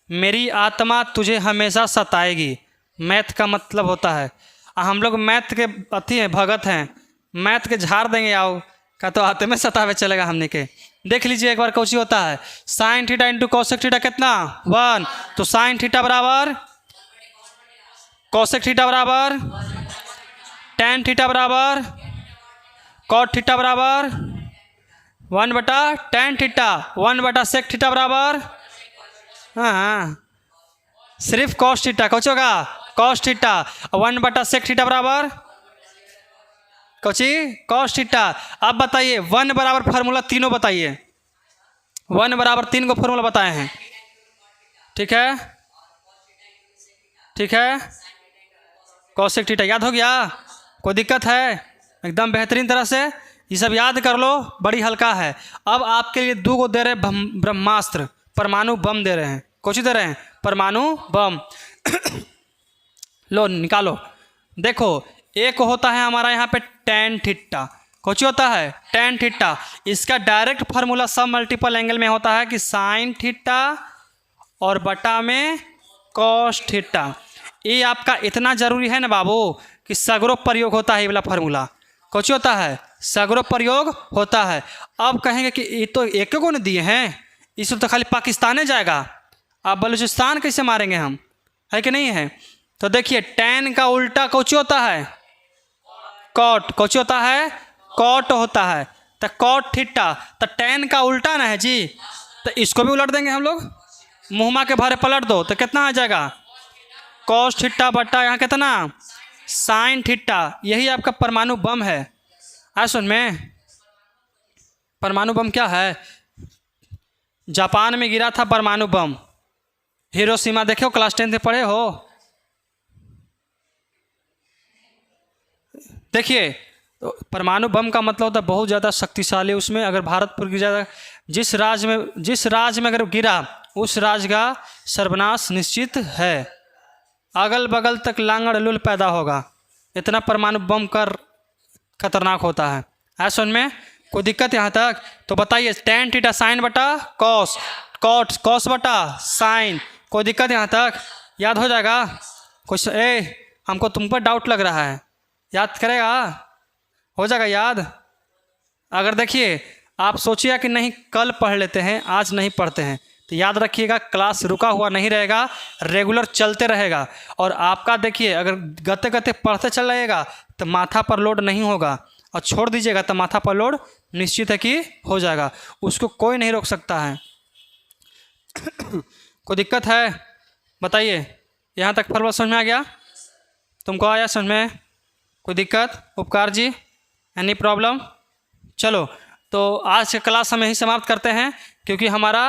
मेरी आत्मा तुझे हमेशा सताएगी। मैथ का मतलब होता है, हम लोग मैथ के अथी हैं, भगत हैं, मैथ के झाड़ देंगे आओ का, तो आते में सतावे चलेगा हमने के। देख लीजिए एक बार कौन सी होता है? Sign theta into cosec theta कितना? 1। तो साइन थीटा बराबर कॉसेक थीटा बराबर tan थीटा बराबर cot थीटा बराबर 1 बटा tan थीटा, 1 बटा सेक थीटा बराबर, हाँ सिर्फ cos थीटा कौन होगा? cos theta. 1 बटा सेक थीटा बराबर कौची? cos theta. अब बताइए 1 बराबर फार्मूला तीनों बताइए, 1 बराबर 3 को फार्मूला बताए हैं, ठीक है? ठीक है, कॉसेक थीटा याद हो गया? कोई दिक्कत है? एकदम बेहतरीन तरह से ये सब याद कर लो, बड़ी हल्का है। अब आपके लिए 2 को दे रहे हैं ब्रह्मास्त्र, परमाणु बम दे रहे हैं। कौन सी दे रहे हैं? परमाणु बम। लो निकालो, देखो एक होता है हमारा यहाँ पे tan थीटा, कौन सी होता है? tan theta. इसका डायरेक्ट फार्मूला सब मल्टीपल एंगल में होता है कि साइन थीटा और बटा में cos थीटा। ये आपका इतना ज़रूरी है ना बाबू कि सगरो प्रयोग होता है, ये वाला फार्मूला कौन सी होता है? सगरो प्रयोग होता है। अब कहेंगे कि ये तो एक को नहीं दिए हैं, इसमें तो खाली पाकिस्तान जाएगा, अब बलूचिस्तान कैसे मारेंगे हम? है कि नहीं है? तो देखिए tan का उल्टा कौन सी होता है? cot। कौन सी होता है? cot होता है। तो cot थीटा, तो tan का उल्टा ना है जी, तो इसको भी उलट देंगे हम लोग, मुँहमा के भारे पलट दो तो कितना आ जाएगा? cos थीटा बटा यहाँ कितना? Sine theta. यही आपका परमाणु बम है। आ सुन में, परमाणु बम क्या है? जापान में गिरा था परमाणु बम, हिरोशिमा, देखे हो क्लास 10 में पढ़े हो? देखिए परमाणु बम का मतलब होता है बहुत ज़्यादा शक्तिशाली। उसमें अगर भारत पर गिर जाएगा, जिस राज्य में अगर गिरा उस राज्य का सर्वनाश निश्चित है, अगल बगल तक लांगड़ लुल पैदा होगा, इतना परमाणु बम कर खतरनाक होता है। सुन में कोई दिक्कत यहाँ तक? तो बताइए tan थीटा साइन बटा कॉस, कॉट कॉस बटा साइन, कोई दिक्कत यहाँ तक? याद हो जाएगा? कुछ हमको तुम पर डाउट लग रहा है, याद करेगा? हो जाएगा याद? अगर देखिए आप सोचिए कि नहीं कल पढ़ लेते हैं आज नहीं पढ़ते हैं, तो याद रखिएगा क्लास रुका हुआ नहीं रहेगा, रेगुलर चलते रहेगा। और आपका देखिए अगर गते गते पढ़ते चल जाइएगा तो माथा पर लोड नहीं होगा, और छोड़ दीजिएगा तो माथा पर लोड निश्चित है कि हो जाएगा, उसको कोई नहीं रोक सकता है। कोई दिक्कत है? बताइए यहाँ तक फॉर्मूला समझ में आ गया? तुमको आया समझ में? कोई दिक्कत? उपकार जी एनी प्रॉब्लम? चलो तो आज की क्लास हम यहीं समाप्त करते हैं, क्योंकि हमारा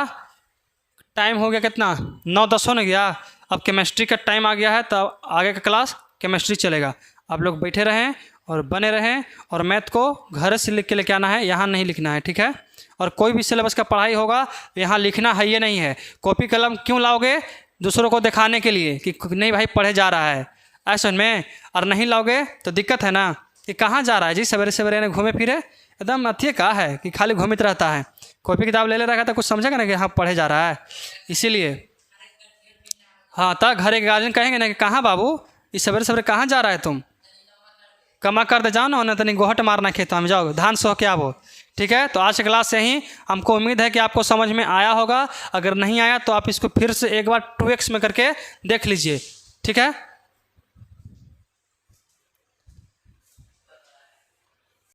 टाइम हो गया कितना, 9:10 होने गया। अब केमिस्ट्री का टाइम आ गया है, तो आगे का क्लास केमिस्ट्री चलेगा। आप लोग बैठे रहें और बने रहें, और मैथ को घर से लिख के लेके आना है, यहाँ नहीं लिखना है, ठीक है? और कोई भी सिलेबस का पढ़ाई होगा यहाँ लिखना है, ये नहीं है। कॉपी कलम क्यों लाओगे? दूसरों को दिखाने के लिए कि नहीं भाई पढ़े जा रहा है, ऐसा में। और नहीं लाओगे तो दिक्कत है ना कि कहाँ जा रहा है जी, सवेरे सवेरे घूमे फिरे, एकदम अथी का है कि खाली घूमित रहता है। कॉपी किताब ले रहेगा तो कुछ समझेगा ना कि हाँ पढ़े जा रहा है, इसीलिए। हाँ तब घर के गार्जियन कहेंगे ना कि कहाँ बाबू इस सवेरे सवेरे कहाँ जा रहा है तुम, कमा कर दे जाओ ना तो नहीं गोहट मारना खेतों में, जाओ धान सो के आवो, ठीक है? तो आज की क्लास से ही हमको उम्मीद है कि आपको समझ में आया होगा। अगर नहीं आया तो आप इसको फिर से एक बार 2x में करके देख लीजिए, ठीक है?